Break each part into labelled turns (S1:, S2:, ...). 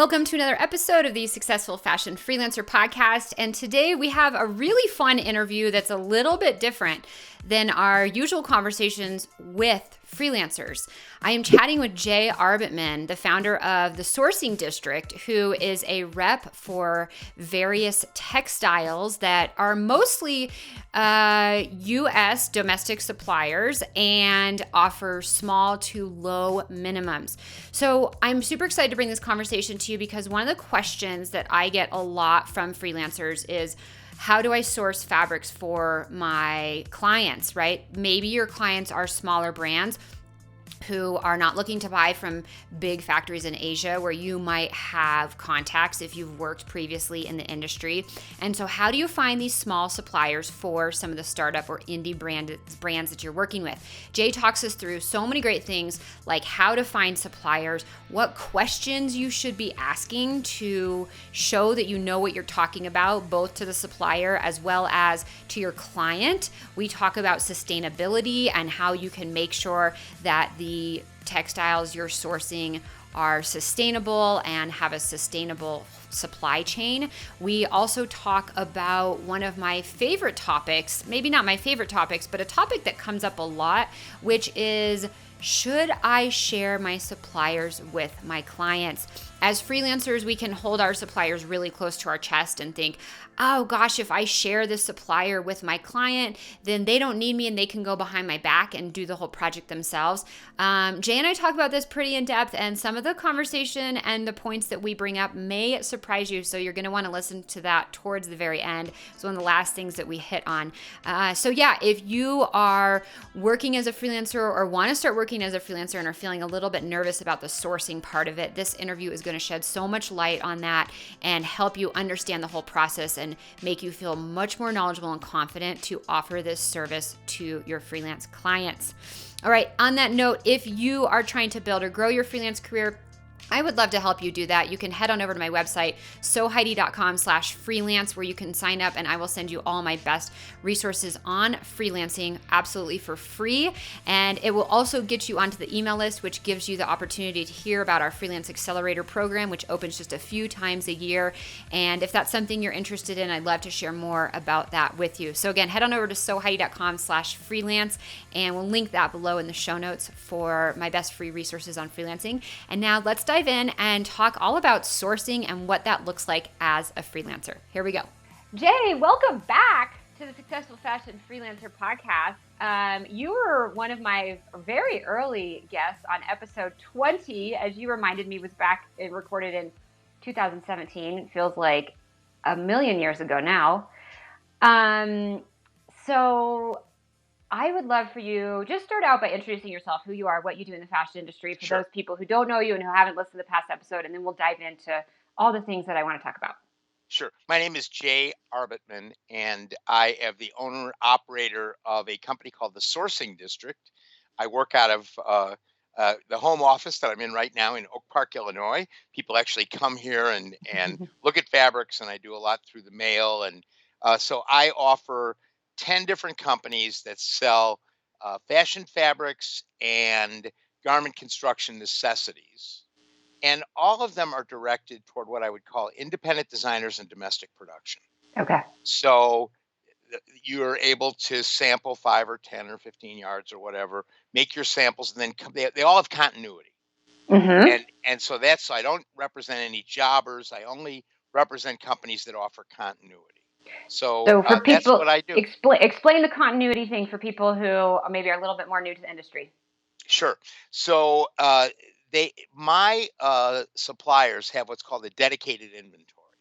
S1: Welcome to another episode of the Successful Fashion Freelancer Podcast. And today we have a really fun interview that's a little bit different than our usual conversations with freelancers. I am chatting with Jay Arbetman, the founder of the Sourcing District, who is a rep for various textiles that are mostly U.S. domestic suppliers and offer small to low minimums. So I'm super excited to bring this conversation to you because one of the questions that I get a lot from freelancers is, how do I source fabrics for my clients, right? Maybe your clients are smaller brands who are not looking to buy from big factories in Asia where you might have contacts if you've worked previously in the industry. And so how do you find these small suppliers for some of the startup or indie brands that you're working with? Jay talks us through so many great things like how to find suppliers, what questions you should be asking to show that you know what you're talking about, both to the supplier as well as to your client. We talk about sustainability and how you can make sure that the textiles you're sourcing are sustainable and have a sustainable supply chain. We also talk about one of my favorite topics, maybe not my favorite topics, but a topic that comes up a lot, which is, should I share my suppliers with my clients? As freelancers, we can hold our suppliers really close to our chest and think, oh gosh, if I share this supplier with my client, then they don't need me and they can go behind my back and do the whole project themselves. Jay and I talk about this pretty in depth, and some of the conversation and the points that we bring up may surprise you. So you're going to want to listen to that towards the very end. It's one of the last things that we hit on. So yeah, if you are working as a freelancer or want to start working as a freelancer and are feeling a little bit nervous about the sourcing part of it, this interview is going to shed so much light on that and help you understand the whole process and make you feel much more knowledgeable and confident to offer this service to your freelance clients. All right, on that note, if you are trying to build or grow your freelance career, I would love to help you do that. You can head on over to my website, soheidi.com/freelance, where you can sign up and I will send you all my best resources on freelancing absolutely for free. And it will also get you onto the email list, which gives you the opportunity to hear about our Freelance Accelerator program, which opens just a few times a year. And if that's something you're interested in, I'd love to share more about that with you. So again, head on over to soheidi.com/freelance, and we'll link that below in the show notes for my best free resources on freelancing. And now let's dive in and talk all about sourcing and what that looks like as a freelancer. Here we go. Jay, welcome back to the Successful Fashion Freelancer Podcast. You were one of my very early guests on episode 20, as you reminded me was back and recorded in 2017. It feels like a million years ago now. So I would love for you just start out by introducing yourself, who you are, what you do in the fashion industry for those people who don't know you and who haven't listened to the past episode, and then we'll dive into all the things that I want to talk about.
S2: Sure. My name is Jay Arbetman, and I am the owner-operator of a company called the Sourcing District. I work out of the home office that I'm in right now in Oak Park, Illinois. People actually come here and look at fabrics, and I do a lot through the mail. And so I offer 10 different companies that sell fashion fabrics and garment construction necessities. And all of them are directed toward what I would call independent designers and domestic production.
S1: Okay.
S2: So you're able to sample 5 or 10 or 15 yards or whatever, make your samples, and then they all have continuity.
S1: Mm-hmm.
S2: And so I don't represent any jobbers. I only represent companies that offer continuity. So
S1: for people,
S2: that's what I do.
S1: Explain the continuity thing for people who maybe are a little bit more new to the industry.
S2: Sure. So my suppliers have what's called a dedicated inventory.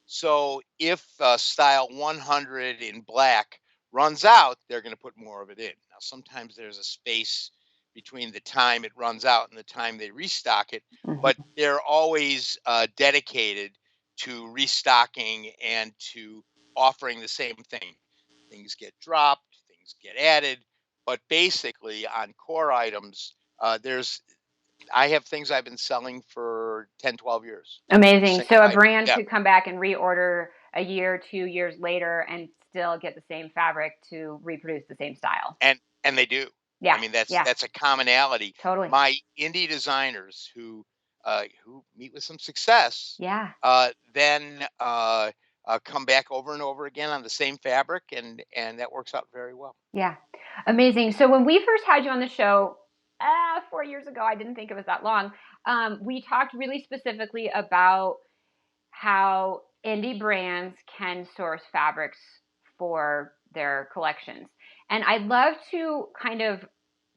S2: So if style 100 in black runs out, they're going to put more of it in. Now, sometimes there's a space between the time it runs out and the time they restock it, but they're always dedicated to restocking and to offering the same thing. Things get dropped, things get added, but basically on core items, I have things I've been selling for 10, 12 years.
S1: Amazing. So a brand could come back and reorder a year, 2 years later and still get the same fabric to reproduce the same style.
S2: And they do.
S1: Yeah.
S2: I mean, that's a commonality.
S1: Totally.
S2: My indie designers who who meet with some success,
S1: Yeah.
S2: then come back over and over again on the same fabric, and that works out very well.
S1: Yeah. Amazing. So when we first had you on the show 4 years ago, I didn't think it was that long. We talked really specifically about how indie brands can source fabrics for their collections. And I'd love to kind of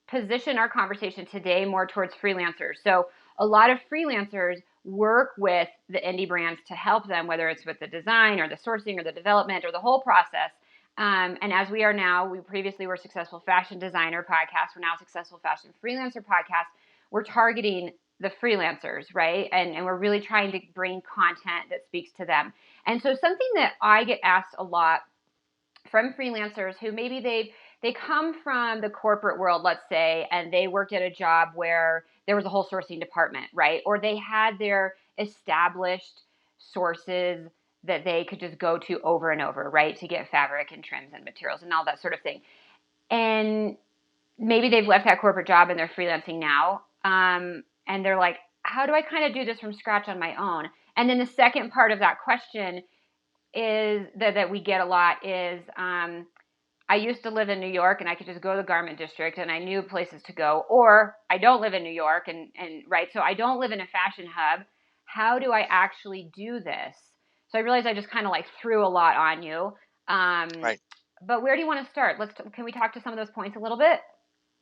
S1: position our conversation today more towards freelancers. So a lot of freelancers work with the indie brands to help them, whether it's with the design or the sourcing or the development or the whole process. And as we are now, we previously were Successful Fashion Designer Podcast. We're now Successful Fashion Freelancer Podcast. We're targeting the freelancers, right? And we're really trying to bring content that speaks to them. And so something that I get asked a lot from freelancers who maybe they come from the corporate world, let's say, and they worked at a job where there was a whole sourcing department, right? Or they had their established sources that they could just go to over and over, right? To get fabric and trims and materials and all that sort of thing. And maybe they've left that corporate job and they're freelancing now. And they're like, how do I kind of do this from scratch on my own? And then the second part of that question is that we get a lot is, I used to live in New York and I could just go to the garment district and I knew places to go, or I don't live in New York and right. So I don't live in a fashion hub. How do I actually do this? So I realized I just kind of like threw a lot on you.
S2: Right.
S1: But where do you want to start? Can we talk to some of those points a little bit?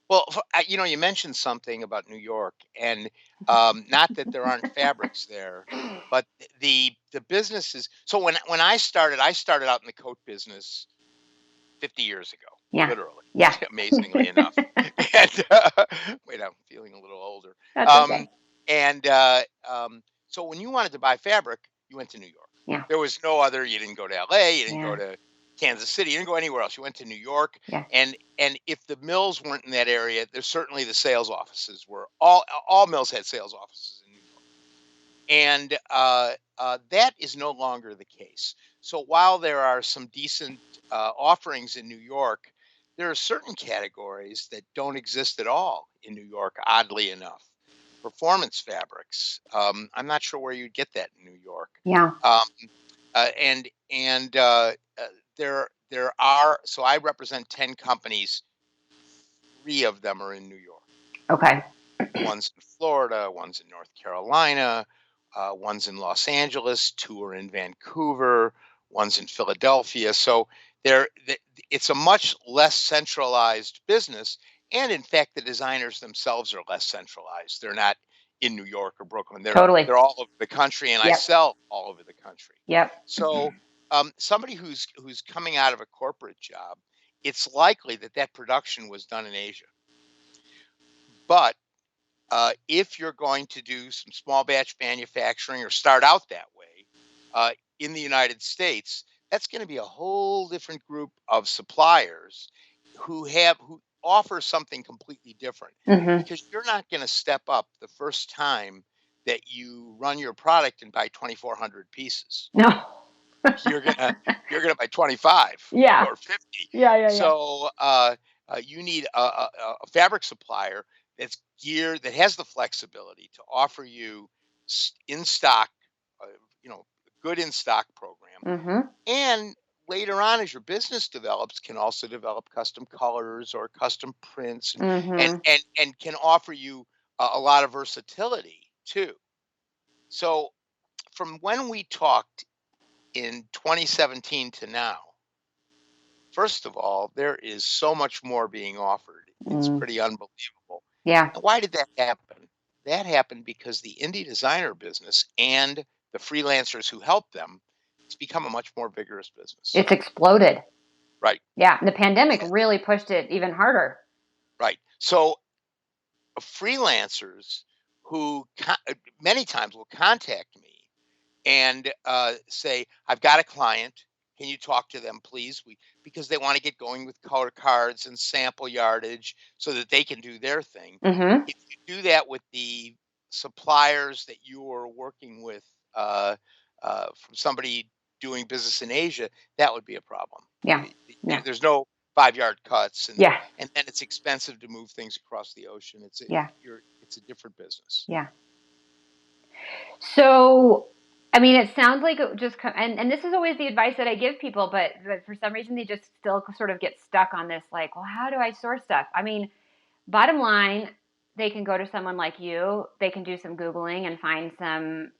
S2: Well, you mentioned something about New York, and not that there aren't fabrics there, but the businesses. So when I started out in the coat business 50 years ago,
S1: Yeah.
S2: literally,
S1: Yeah.
S2: amazingly enough. And wait, I'm feeling a little older.
S1: That's okay.
S2: And so when you wanted to buy fabric, you went to New York.
S1: Yeah.
S2: There was no other. You didn't go to LA. You didn't
S1: Yeah.
S2: go to Kansas City. You didn't go anywhere else. You went to New York.
S1: Yeah.
S2: And if the mills weren't in that area, there's certainly the sales offices were. All mills had sales offices in New York. And that is no longer the case. So while there are some decent offerings in New York, there are certain categories that don't exist at all in New York, oddly enough. Performance fabrics. I'm not sure where you'd get that in New York.
S1: Yeah.
S2: There are. So I represent 10 companies. 3 of them are in New York.
S1: Okay.
S2: One's in Florida. One's in North Carolina. One's in Los Angeles. 2 are in Vancouver. One's in Philadelphia. So it's a much less centralized business. And in fact, the designers themselves are less centralized. They're not in New York or Brooklyn. They're all over the country, and
S1: Yep.
S2: I sell all over the country.
S1: Yep.
S2: So somebody who's coming out of a corporate job, it's likely that production was done in Asia. But if you're going to do some small batch manufacturing or start out that way in the United States, that's going to be a whole different group of suppliers who offer something completely different.
S1: Mm-hmm.
S2: Because you're not going to step up the first time that you run your product and buy 2,400 pieces.
S1: No.
S2: You're gonna buy 25
S1: Yeah.
S2: or 50.
S1: Yeah.
S2: So you need a fabric supplier that's geared, that has the flexibility to offer you in stock, good in stock program.
S1: Mm-hmm.
S2: And later on, as your business develops, can also develop custom colors or custom prints,
S1: Mm-hmm.
S2: and can offer you a lot of versatility too. So from when we talked in 2017 to now, first of all, there is so much more being offered. It's pretty unbelievable.
S1: Yeah.
S2: And why did that happen? That happened because the indie designer business and the freelancers who help them, it's become a much more vigorous business.
S1: It's exploded.
S2: Right.
S1: Yeah. The pandemic really pushed it even harder.
S2: Right. So freelancers who many times will contact me and say, I've got a client. Can you talk to them, please? Because they want to get going with color cards and sample yardage so that they can do their thing.
S1: Mm-hmm.
S2: If you do that with the suppliers that you are working with from somebody doing business in Asia, that would be a problem.
S1: Yeah.
S2: There's no 5-yard cuts, and
S1: Yeah.
S2: and then it's expensive to move things across the ocean. It's a different business.
S1: Yeah. So, I mean, it sounds like it just, and this is always the advice that I give people, but for some reason they just still sort of get stuck on this, like, well, how do I source stuff? I mean, bottom line, they can go to someone like you. They can do some Googling and find some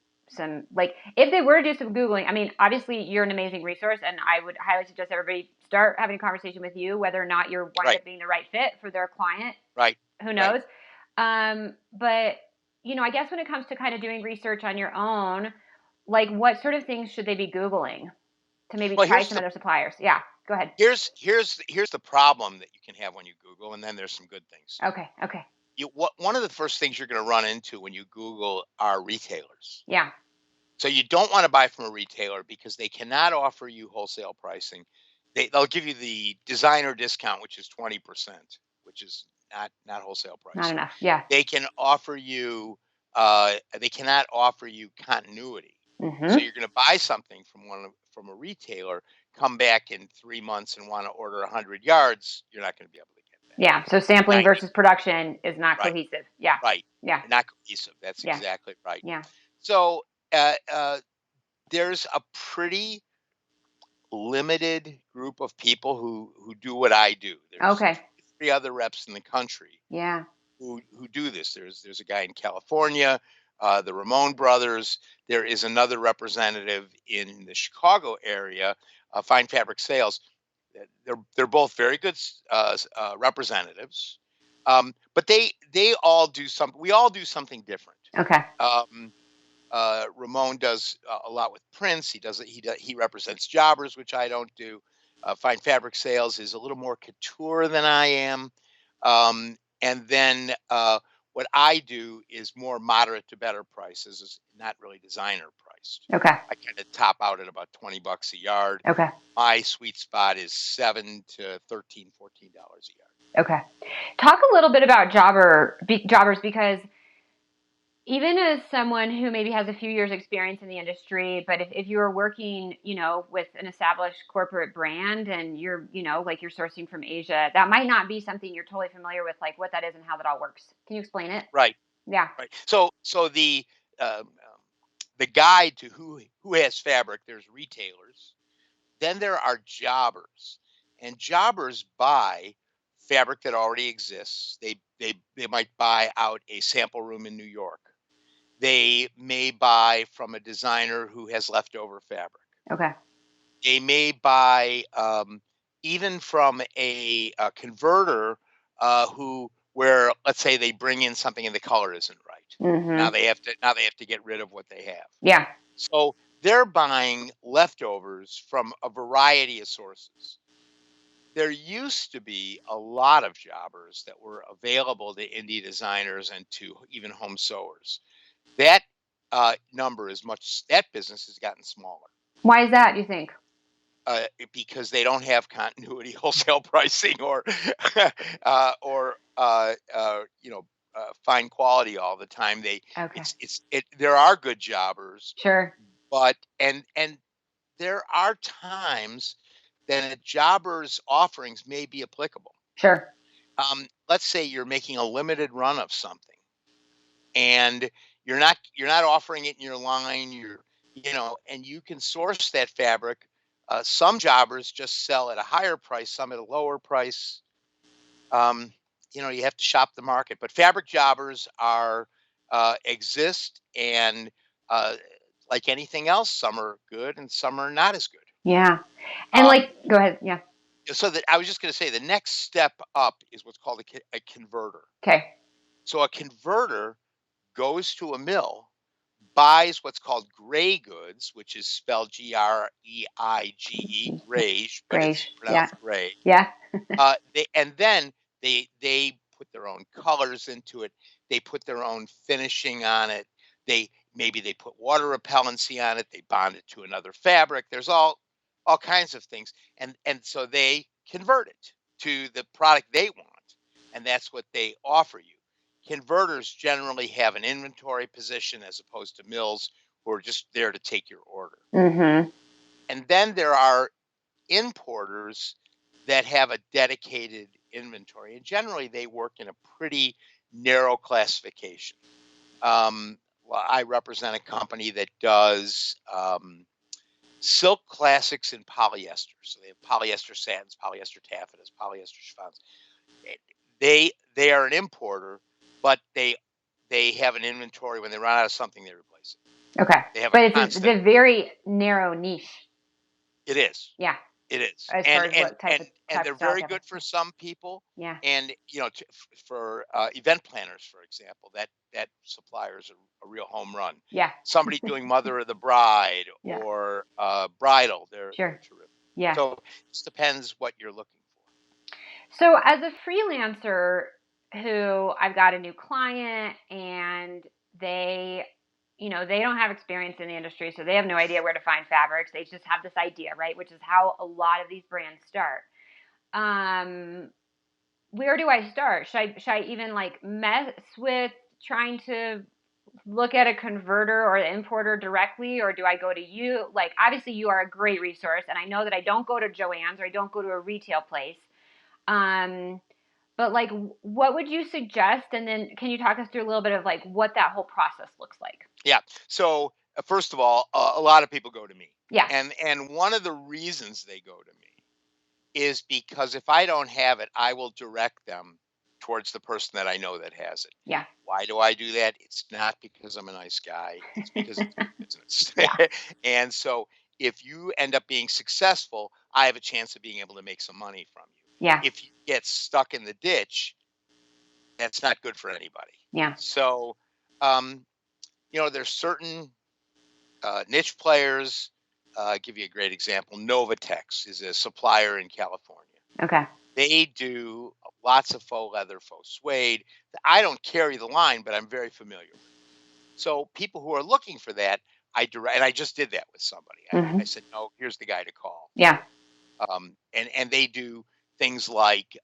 S1: like if they were to do some Googling. I mean, obviously you're an amazing resource, and I would highly suggest everybody start having a conversation with you, whether or not you're wind
S2: Right.
S1: up being the right fit for their client.
S2: Right.
S1: Who
S2: Right.
S1: knows? But I guess when it comes to kind of doing research on your own, like what sort of things should they be Googling to maybe
S2: Well,
S1: try some other suppliers? Yeah, go ahead.
S2: here's the problem that you can have when you Google, and then there's some good things too.
S1: Okay.
S2: One of the first things you're going to run into when you Google are retailers.
S1: Yeah.
S2: So you don't want to buy from a retailer because they cannot offer you wholesale pricing. They'll give you the designer discount, which is 20%, which is not wholesale
S1: Not
S2: pricing.
S1: enough. Yeah.
S2: They can offer you they cannot offer you continuity.
S1: Mm-hmm.
S2: So you're going to buy something from a retailer, come back in 3 months and want to order 100 yards, you're not going to be able to get that.
S1: Yeah. So sampling
S2: 90.
S1: versus production is not
S2: Right.
S1: cohesive. Yeah.
S2: Right.
S1: Yeah.
S2: Not cohesive. That's
S1: Yeah.
S2: exactly right.
S1: Yeah.
S2: So there's a pretty limited group of people who do what I do. There's
S1: Okay.
S2: 3 other reps in the country
S1: Yeah.
S2: who do this. There's a guy in California, the Ramon brothers. There is another representative in the Chicago area, Fine Fabric Sales. They're both very good representatives, but they all do something. We all do something different.
S1: Okay.
S2: Ramon does a lot with prints. He represents jobbers, which I don't do. Fine Fabric Sales is a little more couture than I am. And then what I do is more moderate to better prices. It's not really designer priced.
S1: Okay.
S2: I kind of top out at about $20 a yard.
S1: Okay.
S2: My sweet spot is $7 to $13, $14 a yard.
S1: Okay. Talk a little bit about jobbers, because even as someone who maybe has a few years experience in the industry, but if you're working, with an established corporate brand and you're, like you're sourcing from Asia, that might not be something you're totally familiar with, like what that is and how that all works. Can you explain it?
S2: Right.
S1: Yeah.
S2: Right. So the guide to who has fabric, there's retailers. Then there are jobbers, and jobbers buy fabric that already exists. They might buy out a sample room in New York. They may buy from a designer who has leftover fabric.
S1: Okay.
S2: They may buy even from a converter where let's say they bring in something and the color isn't right.
S1: Mm-hmm.
S2: Now they have to get rid of what they have.
S1: Yeah.
S2: So they're buying leftovers from a variety of sources. There used to be a lot of jobbers that were available to indie designers and to even home sewers. That that business has gotten smaller.
S1: Why is that, you think?
S2: Because they don't have continuity wholesale pricing or fine quality all the time. There are good jobbers.
S1: Sure.
S2: But and there are times that a jobber's offerings may be applicable.
S1: Sure.
S2: Let's say you're making a limited run of something, and you're not offering it in your line. And you can source that fabric. Some jobbers just sell at a higher price, some at a lower price. You have to shop the market. But fabric jobbers exist, and like anything else, some are good and some are not as good.
S1: Yeah. And go ahead. Yeah.
S2: So that I was just going to say the next step up is what's called a converter.
S1: Okay.
S2: So a converter goes to a mill, buys what's called gray goods, which is spelled Greige, greige, but it's pronounced gray.
S1: Yeah.
S2: They put their own colors into it. They put their own finishing on it. Maybe they put water repellency on it. They bond it to another fabric. There's all kinds of things. And so they convert it to the product they want. And that's what they offer you. Converters generally have an inventory position as opposed to mills who are just there to take your order.
S1: Mm-hmm.
S2: And then there are importers that have a dedicated inventory. And generally they work in a pretty narrow classification. I represent a company that does silk classics in polyester. So they have polyester satins, polyester taffetas, polyester chiffons. They are an importer, but they have an inventory. When they run out of something, they replace it.
S1: Okay.
S2: They have
S1: But
S2: a
S1: it's
S2: constant.
S1: a very narrow niche.
S2: It is.
S1: Yeah.
S2: It is.
S1: As far as what type of
S2: And they're
S1: textile
S2: very
S1: type
S2: good
S1: of-
S2: for some people.
S1: Yeah.
S2: And for event planners, for example, that Supplier is a real home run.
S1: Yeah.
S2: Somebody doing Mother of the Bride
S1: Yeah.
S2: or bridal, they're
S1: Sure.
S2: terrific.
S1: Yeah.
S2: So it just depends what you're looking for.
S1: So as a freelancer who I've got a new client and they don't have experience in the industry, so they have no idea where to find fabrics. They just have this idea, right? Which is how a lot of these brands start. Where do I start? Should I even like mess with trying to look at a converter or an importer directly, or do I go to you? Like, obviously you are a great resource, and I know that I don't go to Joann's or I don't go to a retail place. But like, what would you suggest? And then can you talk us through a little bit of like what that whole process looks like?
S2: Yeah. So first of all, a lot of people go to me.
S1: Yeah.
S2: And one of the reasons they go to me is because if I don't have it, I will direct them towards the person that I know that has it.
S1: Yeah.
S2: Why do I do that? It's not because I'm a nice guy. It's because it's good business.
S1: Yeah.
S2: And so if you end up being successful, I have a chance of being able to make some money from you.
S1: Yeah.
S2: If you get stuck in the ditch, that's not good for anybody.
S1: Yeah.
S2: So, there's certain niche players. Give you a great example. Novatex is a supplier in California.
S1: Okay.
S2: They do lots of faux leather, faux suede. I don't carry the line, but I'm very familiar with it. So people who are looking for that, and I just did that with somebody.
S1: Mhm.
S2: I said, no, here's the guy to call.
S1: Yeah.
S2: And they do things like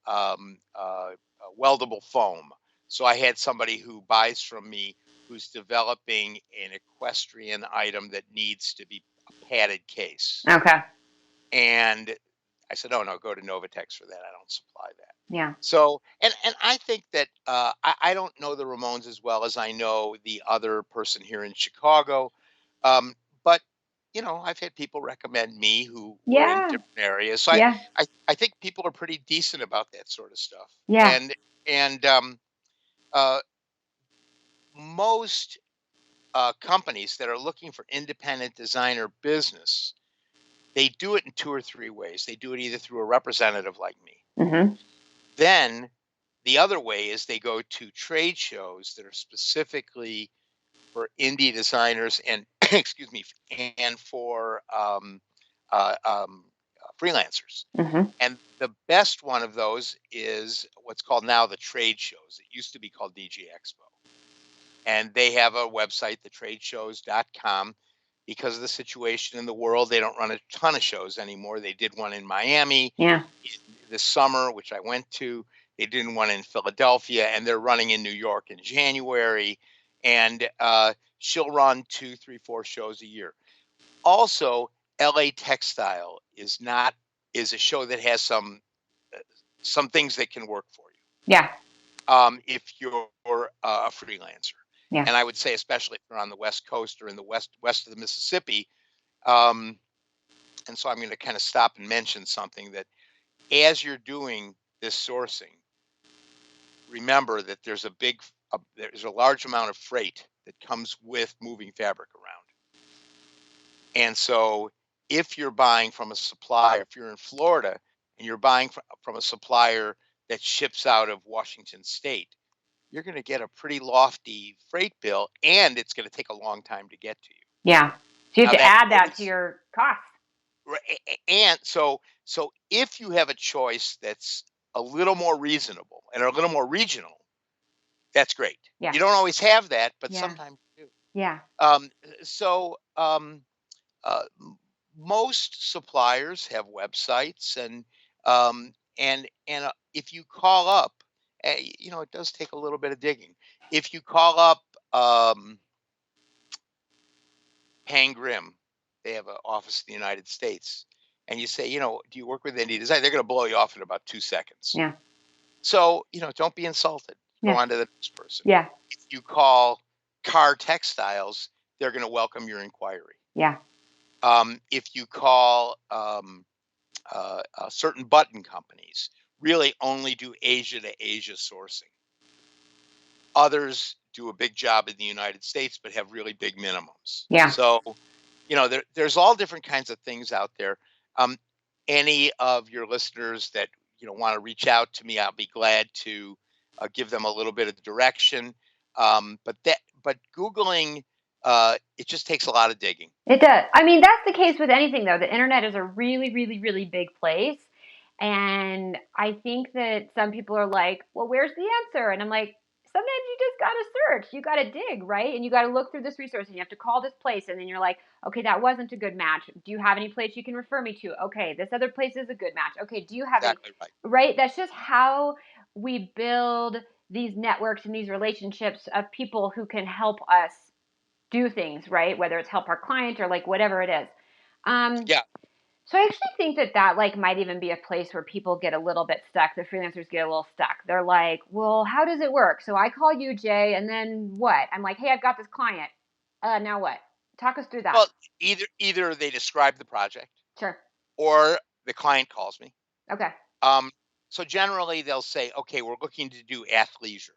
S2: weldable foam. So I had somebody who buys from me who's developing an equestrian item that needs to be a padded case.
S1: Okay.
S2: And I said, oh, no, go to Novatex for that. I don't supply that.
S1: Yeah.
S2: So, and I think that I don't know the Ramones as well as I know the other person here in Chicago. But, I've had people recommend me who were in different areas. So
S1: Yeah.
S2: I think people are pretty decent about that sort of stuff.
S1: Yeah.
S2: And most companies that are looking for independent designer business, they do it in 2 or 3 ways. They do it either through a representative like me.
S1: Mm-hmm.
S2: Then the other way is they go to trade shows that are specifically for indie designers and excuse me, and for freelancers.
S1: Mm-hmm.
S2: And the best one of those is what's called now the trade shows. It used to be called DJ Expo. And they have a website, thetradeshows.com. Because of the situation in the world, they don't run a ton of shows anymore. They did one in Miami this summer, which I went to. They did one in Philadelphia, and they're running in New York in January. And she'll run 2, 3, 4 shows a year. Also, LA Textile is a show that has some things that can work for you.
S1: Yeah.
S2: If you're a freelancer.
S1: Yeah.
S2: And I would say, especially if you're on the West Coast or in the west of the Mississippi. And so I'm going to kind of stop and mention something that as you're doing this sourcing, remember that there's a large amount of freight that comes with moving fabric around. And so if you're buying from a supplier, if you're in Florida and you're buying from a supplier that ships out of Washington State, you're going to get a pretty lofty freight bill, and it's going to take a long time to get to you.
S1: Yeah. So you have to add that to your cost.
S2: And so if you have a choice that's a little more reasonable and a little more regional, that's great.
S1: Yeah.
S2: You don't always have that, but sometimes you do.
S1: Yeah.
S2: Most suppliers have websites, and if you call up, it does take a little bit of digging. If you call up Pangrim, they have an office in the United States, and you say, do you work with indie design? They're going to blow you off in about 2 seconds.
S1: Yeah.
S2: So, don't be insulted. Go on to the next person.
S1: Yeah.
S2: If you call Car Textiles, they're going to welcome your inquiry.
S1: Yeah.
S2: If you call certain button companies, really only do Asia to Asia sourcing. Others do a big job in the United States, but have really big minimums.
S1: Yeah.
S2: So, there's all different kinds of things out there. Any of your listeners that want to reach out to me, I'll be glad to give them a little bit of direction. But Googling, it just takes a lot of digging.
S1: It does. I mean, that's the case with anything, though. The internet is a really, really, really big place. And I think that some people are like, well, where's the answer? And I'm like, sometimes you just got to search. You got to dig, right? And you got to look through this resource and you have to call this place. And then you're like, okay, that wasn't a good match. Do you have any place you can refer me to? Okay, this other place is a good match. Okay, do you have
S2: Exactly
S1: any?
S2: right.
S1: Right? That's just how we build these networks and these relationships of people who can help us do things, right? Whether it's help our client or like whatever it is.
S2: Yeah.
S1: So I actually think that like might even be a place where people get a little bit stuck. The freelancers get a little stuck. They're like, well, how does it work? So I call you, Jay, and then what? I'm like, hey, I've got this client. Now what? Talk us through that.
S2: Well, either they describe the project,
S1: Sure.
S2: or the client calls me.
S1: Okay.
S2: So generally they'll say, okay, we're looking to do athleisure,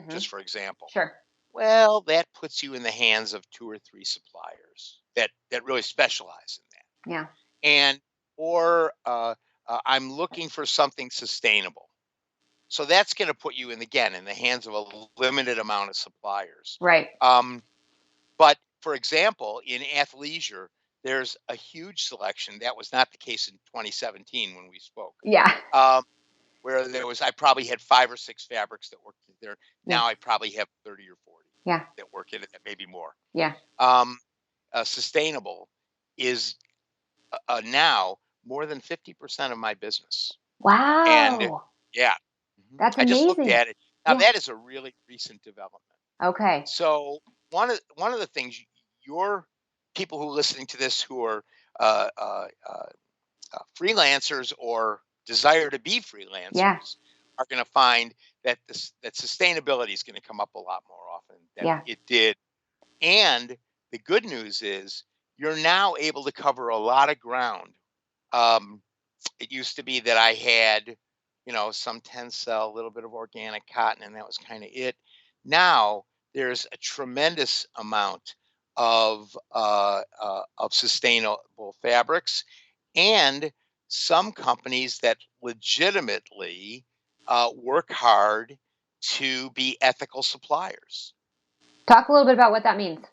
S2: just for example.
S1: Sure.
S2: Well, that puts you in the hands of 2 or 3 suppliers that really specialize in that.
S1: Yeah.
S2: Or I'm looking for something sustainable. So that's going to put you in the hands of a limited amount of suppliers.
S1: Right.
S2: But for example, in athleisure, there's a huge selection. That was not the case in 2017 when we spoke.
S1: Yeah.
S2: Where I probably had 5 or 6 fabrics that worked there. Now I probably have 30 or 40 that work in it, maybe more.
S1: Yeah.
S2: Sustainable is now more than 50% of my business.
S1: Wow.
S2: And yeah,
S1: that's
S2: I just looked
S1: amazing.
S2: at it. Now that is a really recent development.
S1: Okay.
S2: So one of the things your people who are listening to this who are freelancers or desire to be freelancers are going to find that that sustainability is going to come up a lot more often than it did. And the good news is you're now able to cover a lot of ground. It used to be that I had, some Tencel, a little bit of organic cotton, and that was kind of it. Now there's a tremendous amount of sustainable fabrics, and some companies that legitimately work hard to be ethical suppliers.
S1: Talk a little bit about what that means.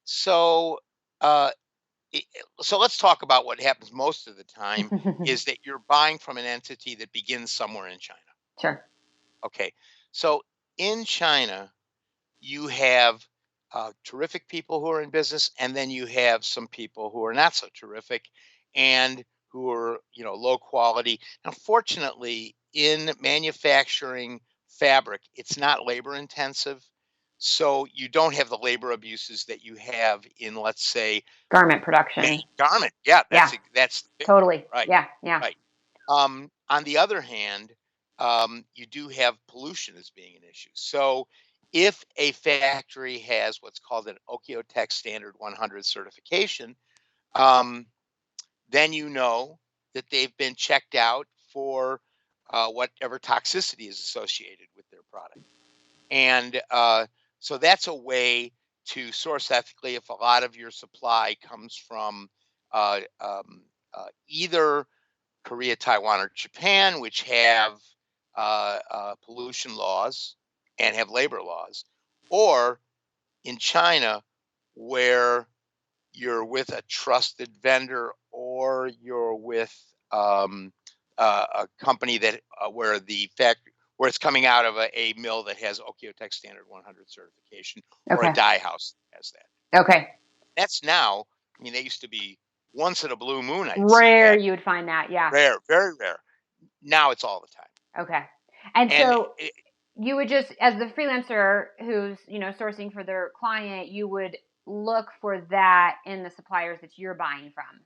S2: So let's talk about what happens most of the time is that you're buying from an entity that begins somewhere in China.
S1: Sure.
S2: Okay. So in China, you have terrific people who are in business, and then you have some people who are not so terrific and who are, low quality. Now, fortunately, in manufacturing fabric, it's not labor intensive. So you don't have the labor abuses that you have in, let's say,
S1: garment production.
S2: Garment, yeah, that's
S1: totally
S2: right.
S1: Yeah.
S2: Right. On the other hand, you do have pollution as being an issue. So if a factory has what's called an Okotex Standard 100 certification, then you know that they've been checked out for whatever toxicity is associated with their product. And so that's a way to source ethically if a lot of your supply comes from either Korea, Taiwan, or Japan, which have pollution laws and have labor laws, or in China, where you're with a trusted vendor or you're with a company that where where it's coming out of a mill that has Okotex Standard 100 certification, or a dye house that has that.
S1: Okay.
S2: That's now, they used to be once in a blue moon.
S1: Rare you would find that, yeah.
S2: Rare, very rare. Now it's all the time.
S1: Okay. And so you would just, as the freelancer who's, sourcing for their client, you would look for that in the suppliers that you're buying from.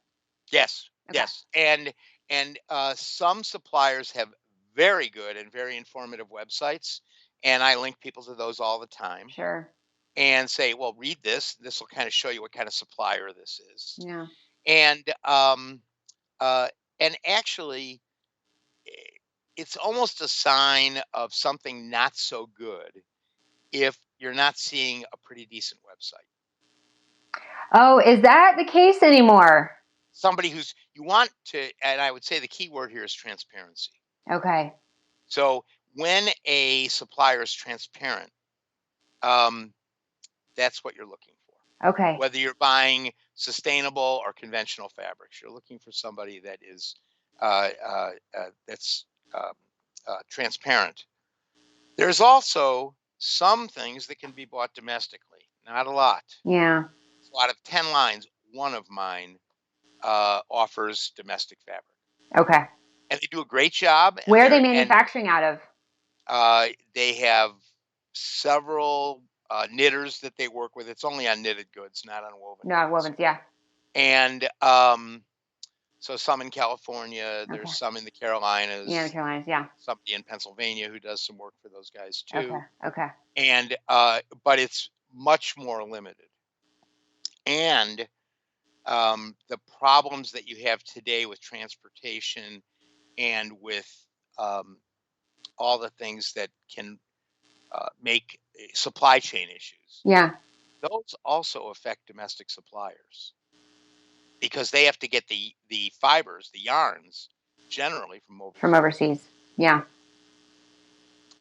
S2: Yes. Okay. Yes. And some suppliers have very good and very informative websites, and I link people to those all the time.
S1: Sure.
S2: and say, well, read this. This will kind of show you what kind of supplier this is.
S1: Yeah.
S2: And uh, and actually, it's almost a sign of something not so good if you're not seeing a pretty decent website.
S1: Oh, is that the case anymore?
S2: Somebody who's you want to, and I would say the key word here is transparency.
S1: Okay.
S2: So when a supplier is transparent, that's what you're looking for.
S1: Okay.
S2: Whether you're buying sustainable or conventional fabrics, you're looking for somebody that is that's transparent. There's also some things that can be bought domestically, not a lot.
S1: Yeah.
S2: So out of 10 lines, one of mine offers domestic fabric.
S1: Okay.
S2: And they do a great job. And
S1: where are they manufacturing out of?
S2: They have several knitters that they work with. It's only on knitted goods, not on woven.
S1: No, wovens, yeah.
S2: And so some in California, there's some in the Carolinas.
S1: Yeah, the Carolinas, yeah.
S2: Somebody in Pennsylvania who does some work for those guys too.
S1: Okay.
S2: And but it's much more limited. And the problems that you have today with transportation and with all the things that can make supply chain issues.
S1: Yeah.
S2: Those also affect domestic suppliers because they have to get the fibers, the yarns, generally from
S1: overseas. Yeah.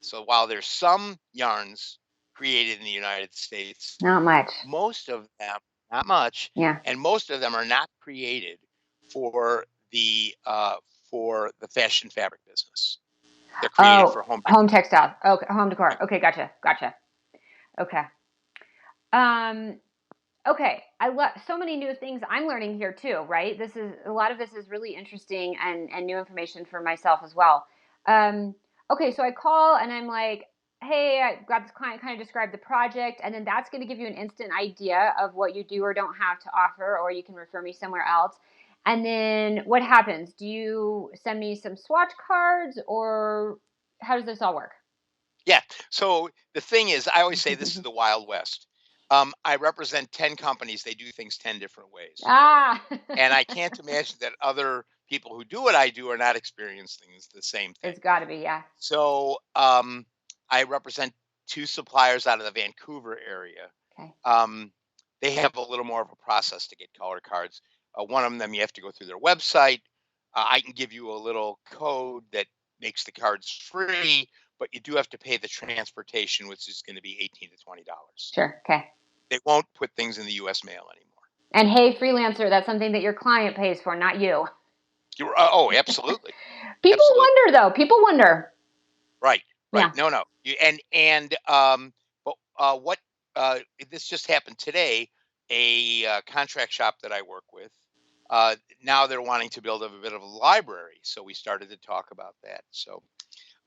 S2: So while there's some yarns created in the United States,
S1: not much.
S2: Most of them, not much.
S1: Yeah.
S2: And most of them are not created for the fashion fabric business. They're created for home
S1: textiles. Okay, home decor. Okay, gotcha. Okay. Okay. I love so many new things I'm learning here too, right? A lot of this is really interesting and new information for myself as well. Okay, so I call and I'm like, hey, I got this client, kind of describe the project, and then that's going to give you an instant idea of what you do or don't have to offer, or you can refer me somewhere else. And then what happens? Do you send me some swatch cards, or how does this all work?
S2: Yeah. So the thing is, I always say this is the Wild West. I represent 10 companies. They do things 10 different ways. And I can't imagine that other people who do what I do are not experiencing the same thing.
S1: It's got to be, yeah.
S2: So I represent 2 suppliers out of the Vancouver area.
S1: Okay.
S2: They have a little more of a process to get color cards. One of them, you have to go through their website. I can give you a little code that makes the cards free, but you do have to pay the transportation, which is going to be $18 to $20.
S1: Sure. Okay.
S2: They won't put things in the U.S. mail anymore.
S1: And hey, freelancer, that's something that your client pays for, not you.
S2: Oh, absolutely.
S1: People wonder.
S2: Right. Yeah. No. But this just happened today. A contract shop that I work with, now they're wanting to build a bit of a library. So we started to talk about that. So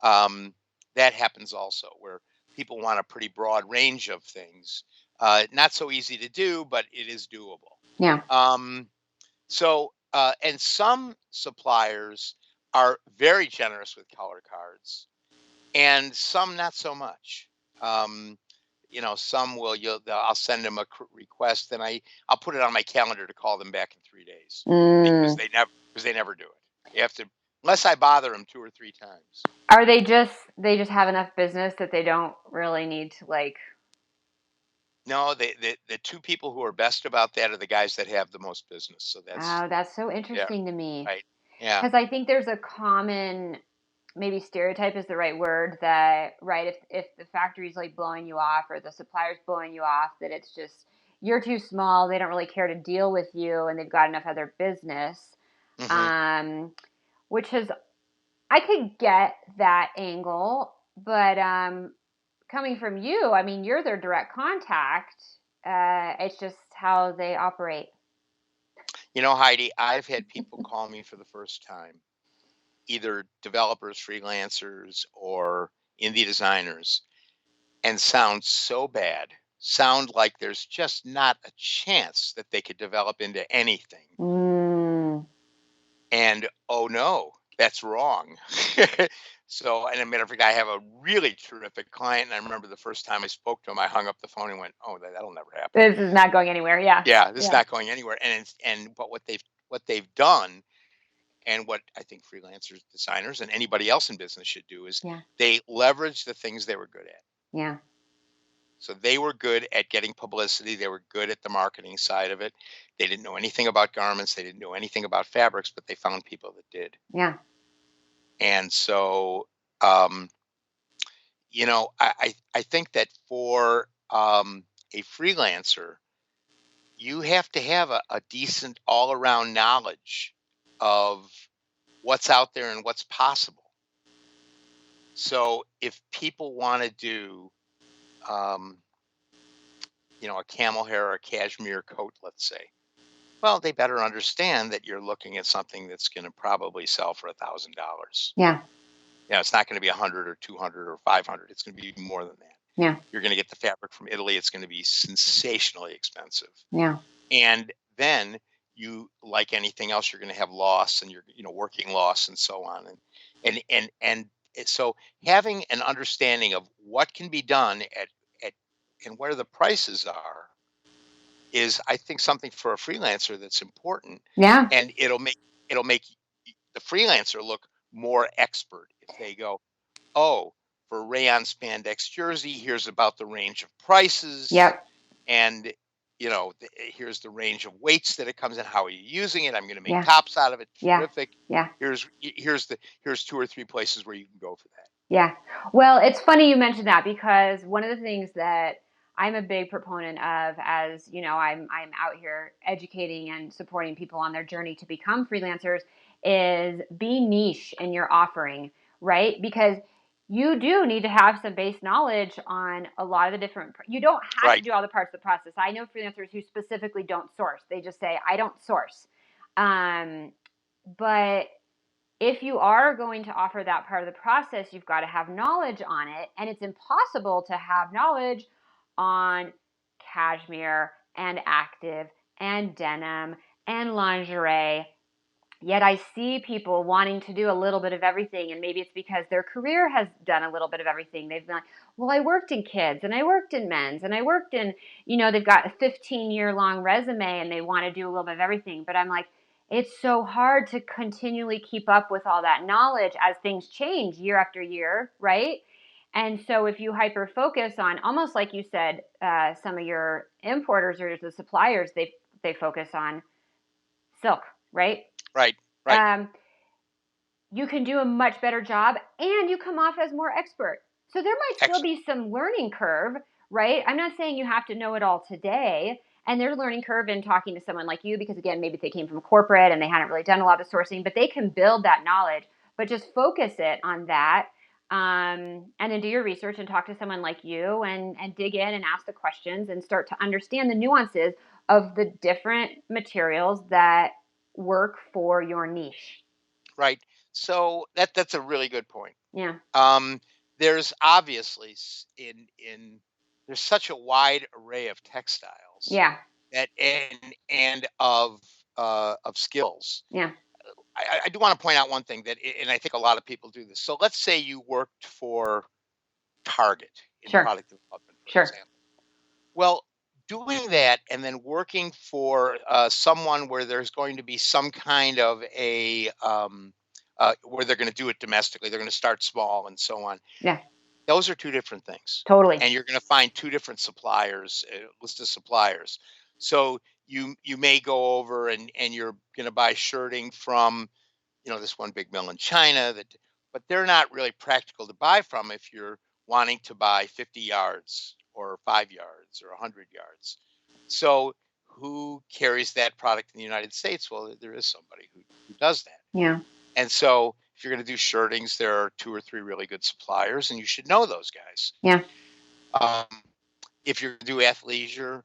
S2: that happens also, where people want a pretty broad range of things. Not so easy to do, but it is doable.
S1: Yeah.
S2: And some suppliers are very generous with color cards, and some not so much. Some I'll send them a request, and I'll put it on my calendar to call them back in 3 days because they never do it. You have to, unless I bother them 2 or 3 times.
S1: Are they just have enough business that they don't really need to like?
S2: No, the 2 people who are best about that are the guys that have the most business. So
S1: that's so interesting to me.
S2: Right. Yeah.
S1: Because I think there's a common, maybe stereotype is the right word, that if the factory's like blowing you off or the supplier's blowing you off, that it's just you're too small, they don't really care to deal with you, and they've got enough other business. Mm-hmm. Which is, I could get that angle, but coming from you, I mean, you're their direct contact. It's just how they operate.
S2: Heidi, I've had people call me for the first time, either developers, freelancers, or indie designers, and sound so bad, sound like there's just not a chance that they could develop into anything. And oh no, that's wrong. So, and as a matter of fact, I have a really terrific client, and I remember the first time I spoke to him, I hung up the phone and went, "Oh, that'll never happen."
S1: This is not going anywhere. Yeah.
S2: Yeah, this is
S1: Yeah.
S2: not going anywhere. But what they've done, and what I think freelancers, designers, and anybody else in business should do is
S1: Yeah.
S2: they leverage the things they were good at.
S1: Yeah.
S2: So they were good at getting publicity. They were good at the marketing side of it. They didn't know anything about garments. They didn't know anything about fabrics, but they found people that did.
S1: Yeah.
S2: And so, um, I think that for a freelancer, you have to have a decent all around knowledge of what's out there and what's possible. So if people want to do, um, a camel hair or a cashmere coat, let's say, well, they better understand that you're looking at something that's going to probably sell for $1,000.
S1: Yeah.
S2: It's not going to be 100 or 200 or 500. It's going to be more than that.
S1: Yeah.
S2: You're going to get the fabric from Italy. It's going to be sensationally expensive.
S1: Yeah.
S2: And then you, like anything else, you're going to have loss, and you're, working loss and so on. And so having an understanding of what can be done at and where the prices are is, I think, something for a freelancer that's important.
S1: Yeah.
S2: And it'll make the freelancer look more expert if they go, oh, for rayon spandex jersey, here's about the range of prices.
S1: Yep.
S2: And here's the range of weights that it comes in. How are you using it? I'm going to make
S1: Yeah.
S2: tops out of it.
S1: Yeah.
S2: Terrific.
S1: Yeah.
S2: Here's 2 or 3 places where you can go for that.
S1: Yeah. Well, it's funny you mentioned that, because one of the things that I'm a big proponent of, as I'm out here educating and supporting people on their journey to become freelancers, is be niche in your offering, right? Because you do need to have some base knowledge on a lot of the different, you don't have
S2: Right.
S1: to do all the parts of the process. I know freelancers who specifically don't source. They just say, I don't source. But if you are going to offer that part of the process, you've got to have knowledge on it. And it's impossible to have knowledge on cashmere and active and denim and lingerie. Yet I see people wanting to do a little bit of everything. And maybe it's because their career has done a little bit of everything. They've been like, well, I worked in kids and I worked in men's and I worked in, they've got a 15-year long resume and they want to do a little bit of everything. But I'm like, it's so hard to continually keep up with all that knowledge as things change year after year, right? And so if you hyper focus on, almost like you said, some of your importers or the suppliers, they focus on silk, right?
S2: Right.
S1: You can do a much better job and you come off as more expert. So there might still be some learning curve, right? I'm not saying you have to know it all today. And there's a learning curve in talking to someone like you, because again, maybe they came from corporate and they hadn't really done a lot of sourcing, but they can build that knowledge. But just focus it on that, and then do your research and talk to someone like you and dig in and ask the questions and start to understand the nuances of the different materials that work for your niche.
S2: Right. So that's a really good point.
S1: Yeah.
S2: There's obviously there's such a wide array of textiles.
S1: Yeah.
S2: That and of skills.
S1: Yeah.
S2: I do want to point out one thing and I think a lot of people do this. So let's say you worked for Target in product development, for example. Well, doing that and then working for someone where there's going to be some kind of a where they're going to do it domestically, they're going to start small and so on.
S1: Yeah.
S2: Those are two different things.
S1: Totally.
S2: And you're going to find two different suppliers, list of suppliers. So you may go over and you're going to buy shirting from, this one big mill in China, but they're not really practical to buy from if you're wanting to buy 50 yards or 5 yards or 100 yards. So who carries that product in the United States? Well, there is somebody who does that.
S1: Yeah.
S2: And so if you're going to do shirtings, there are 2 or 3 really good suppliers, and you should know those guys.
S1: Yeah.
S2: If you're going to do athleisure,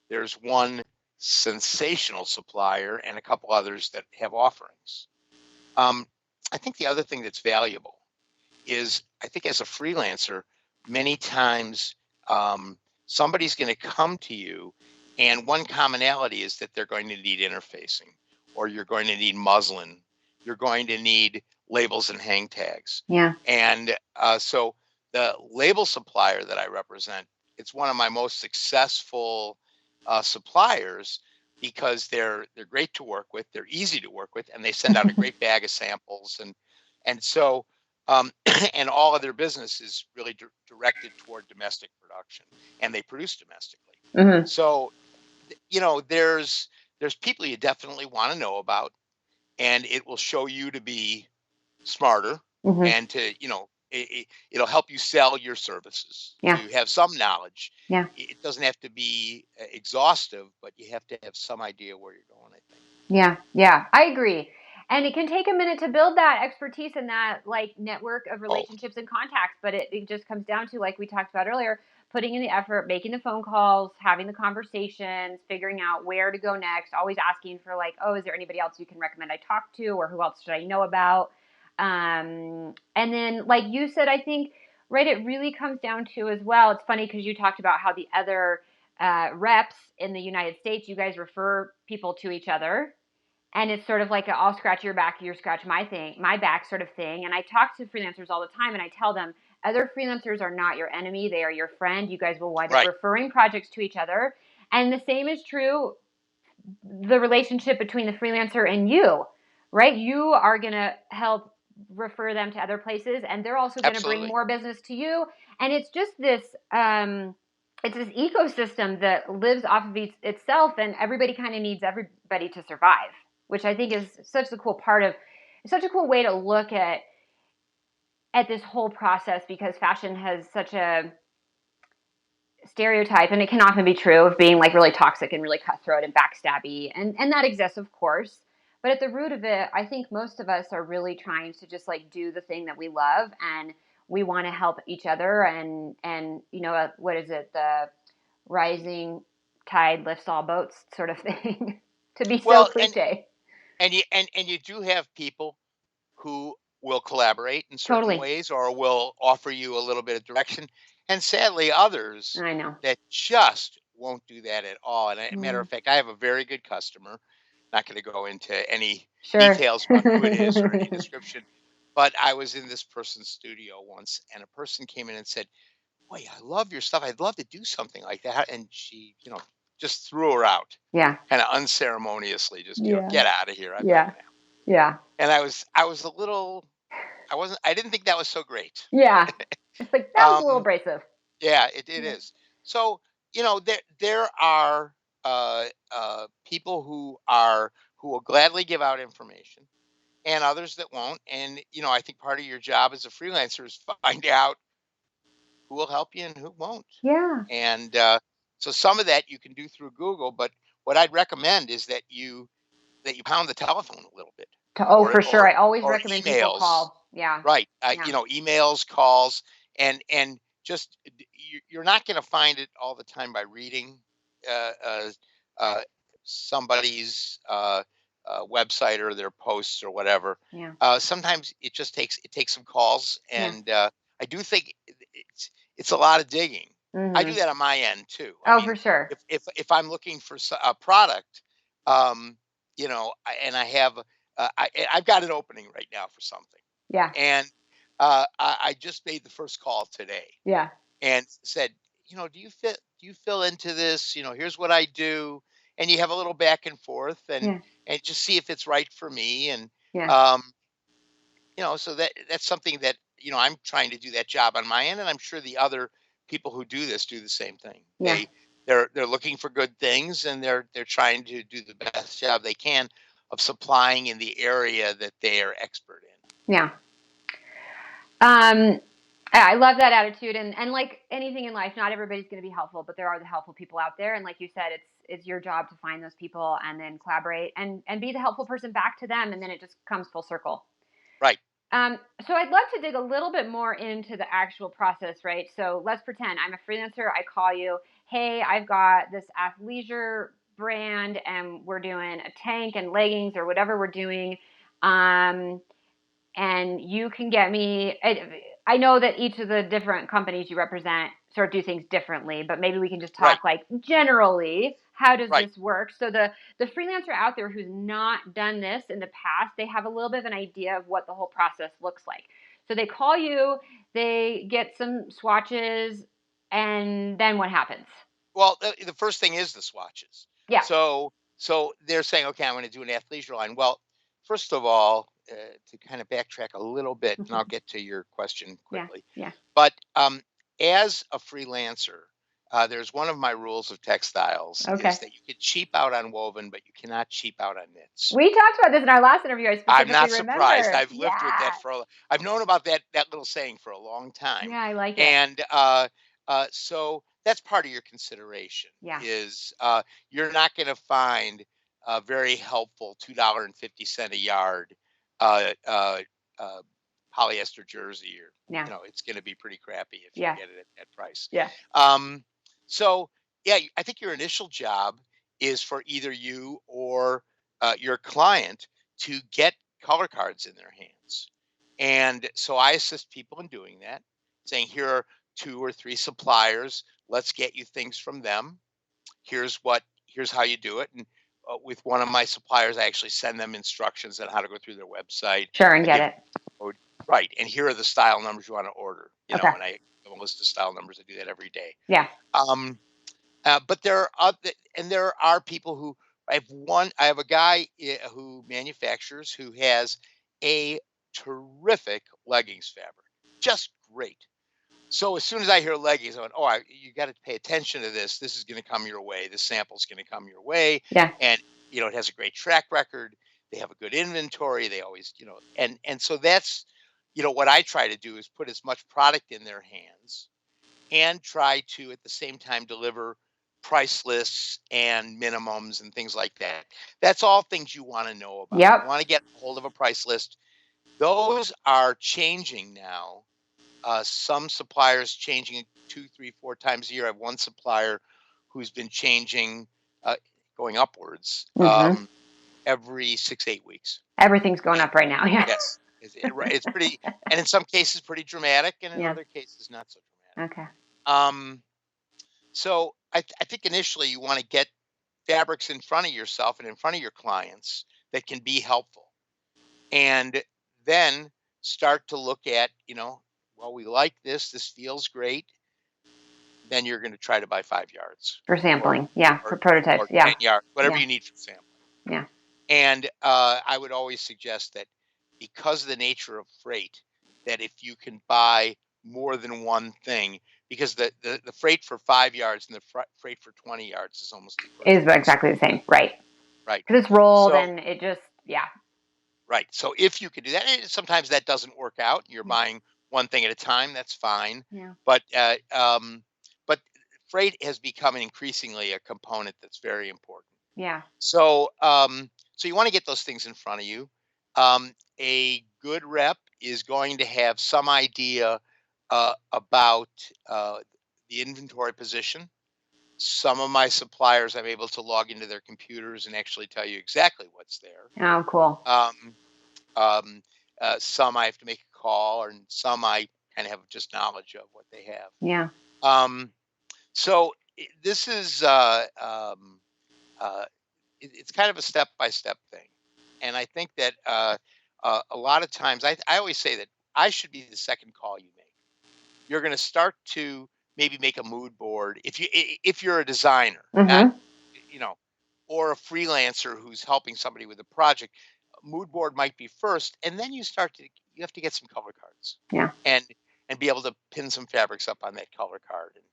S2: there's one sensational supplier and a couple others that have offerings. I think the other thing that's valuable is, I think as a freelancer, many times somebody's going to come to you, and one commonality is that they're going to need interfacing, or you're going to need muslin. You're going to need labels and hang tags.
S1: Yeah.
S2: And so the label supplier that I represent, it's one of my most successful suppliers because they're great to work with, they're easy to work with, and they send out a great bag of samples, and so and all of their business is really directed toward domestic production, and they produce domestically.
S1: Mm-hmm.
S2: So there's people you definitely want to know about, and it will show you to be smarter,
S1: Mm-hmm.
S2: and to it'll help you sell your services.
S1: Yeah.
S2: To have some knowledge.
S1: Yeah.
S2: It doesn't have to be exhaustive, but you have to have some idea where you're going, I think.
S1: Yeah, I agree. And it can take a minute to build that expertise and that like network of relationships and contacts, but it just comes down to, like we talked about earlier, putting in the effort, making the phone calls, having the conversations, figuring out where to go next, always asking for like, oh, is there anybody else you can recommend I talk to, or who else should I know about? And then, like you said, I think, right, it really comes down to as well, it's funny because you talked about how the other reps in the United States, you guys refer people to each other. And it's sort of like I'll scratch your back, you scratch my back sort of thing. And I talk to freelancers all the time, and I tell them other freelancers are not your enemy. They are your friend. You guys will wind up referring projects to each other. And the same is true, the relationship between the freelancer and you, right? You are going to help refer them to other places, and they're also going to bring more business to you. And it's just this, it's this ecosystem that lives off of itself, and everybody kind of needs everybody to survive, which I think is such a cool part of, such a cool way to look at this whole process, because fashion has such a stereotype, and it can often be true, of being like really toxic and really cutthroat and backstabby, and that exists, of course. But at the root of it, I think most of us are really trying to just like do the thing that we love, and we want to help each other, and what is it, the rising tide lifts all boats sort of thing, to be so cliche.
S2: And you do have people who will collaborate in certain ways, or will offer you a little bit of direction, and sadly others
S1: I know
S2: that just won't do that at all. And matter of fact, I have a very good customer, not going to go into any details about who it is or any description, but I was in this person's studio once, and a person came in and said, boy, I love your stuff, I'd love to do something like that. And she just threw her out, kind of unceremoniously, just get out of here, I'm not gonna help. And I was a little, I didn't think that was so great.
S1: It's like, that was a little abrasive.
S2: It is. So there are people who will gladly give out information, and others that won't. And I think part of your job as a freelancer is find out who will help you and who won't. And so some of that you can do through Google, but what I'd recommend is that you pound the telephone a little bit.
S1: For sure. I always recommend people call.
S2: Right. Emails, calls, and just, you're not going to find it all the time by reading somebody's website or their posts or whatever. Sometimes it takes some calls, and I do think it's a lot of digging. I do that on my end too.
S1: For sure.
S2: If I'm looking for a product, and I have, I've got an opening right now for something. And I just made the first call today. And said, do you fill into this? Here's what I do. And you have a little back and forth, and just see if it's right for me. And so that's something that I'm trying to do that job on my end, and I'm sure the other people who do this do the same thing. They're looking for good things, and they're trying to do the best job they can of supplying in the area that they are expert in.
S1: I love that attitude, and like anything in life, not everybody's going to be helpful, but there are the helpful people out there. And like you said, it's your job to find those people and then collaborate and be the helpful person back to them, and then it just comes full circle.
S2: Right.
S1: So I'd love to dig a little bit more into the actual process, right? So let's pretend I'm a freelancer. I call you, hey, I've got this athleisure brand, and we're doing a tank and leggings or whatever we're doing. And you can get me, I know that each of the different companies you represent sort of do things differently, but maybe we can just
S2: Right.
S1: talk like generally, how does
S2: Right.
S1: this work? So the freelancer out there who's not done this in the past, they have a little bit of an idea of what the whole process looks like. So they call you, they get some swatches, and then what happens?
S2: Well, the first thing is the swatches.
S1: Yeah.
S2: So they're saying, okay, I'm going to do an athleisure line. Well, first of all, to kind of backtrack a little bit, and I'll get to your question quickly.
S1: Yeah.
S2: But as a freelancer, there's one of my rules of textiles
S1: Okay.
S2: is that you can cheap out on woven, but you cannot cheap out on knits.
S1: We talked about this in our last interview.
S2: I'm not surprised.
S1: Remember.
S2: I've lived with that I've known about that little saying for a long time.
S1: Yeah, I like it.
S2: And so that's part of your consideration.
S1: Yeah.
S2: Is you're not going to find a very helpful $2.50 a yard polyester jersey, or it's going to be pretty crappy if you get it at that price.
S1: Yeah.
S2: So I think your initial job is for either you or your client to get color cards in their hands. And so I assist people in doing that, saying, here are 2 or 3 suppliers. Let's get you things from them. Here's how you do it. And with one of my suppliers, I actually send them instructions on how to go through their website.
S1: Sure, and get it.
S2: Right. And here are the style numbers you want to order. And I have a list of style numbers. I do that every day.
S1: Yeah.
S2: But there are people who I have a guy who manufactures, who has a terrific leggings fabric, just great. So as soon as I hear leggings, I went, you got to pay attention to this. This is going to come your way. This sample's going to come your way.
S1: Yeah.
S2: And it has a great track record. They have a good inventory. They always, and so that's, what I try to do is put as much product in their hands and try to at the same time deliver price lists and minimums and things like that. That's all things you want to know about.
S1: Yep.
S2: You want to get hold of a price list. Those are changing now. Some suppliers changing 2, 3, 4 times a year. I have one supplier who's been changing, going upwards every 6, 8 weeks.
S1: Everything's going up right now. Yeah.
S2: Yes. It's pretty, and in some cases pretty dramatic, and in other cases not so dramatic.
S1: Okay.
S2: So I think initially you want to get fabrics in front of yourself and in front of your clients that can be helpful, and then start to look at, we like this feels great. Then you're going to try to buy 5 yards
S1: for sampling, for prototypes,
S2: or 10 yards, whatever you need for sampling.
S1: Yeah.
S2: And I would always suggest that, because of the nature of freight, that if you can buy more than one thing, because the freight for 5 yards and the freight for 20 yards is almost
S1: exactly the same, right?
S2: Right.
S1: Because it's rolled and it just,
S2: Right. So if you could do that, and sometimes that doesn't work out. You're buying one thing at a time. That's fine.
S1: Yeah.
S2: But freight has become increasingly a component that's very important.
S1: Yeah.
S2: So so you want to get those things in front of you. A good rep is going to have some idea about the inventory position. Some of my suppliers, I'm able to log into their computers and actually tell you exactly what's there.
S1: Oh, cool.
S2: Some I have to make a call, or some I kind of have just knowledge of what they have.
S1: Yeah.
S2: So this is it's kind of a step-by-step thing. And I think that a lot of times, I always say that I should be the second call you make. You're going to start to maybe make a mood board if you're a designer, not, or a freelancer who's helping somebody with a project. A mood board might be first, and then you have to get some color cards.
S1: Yeah.
S2: And be able to pin some fabrics up on that color card. And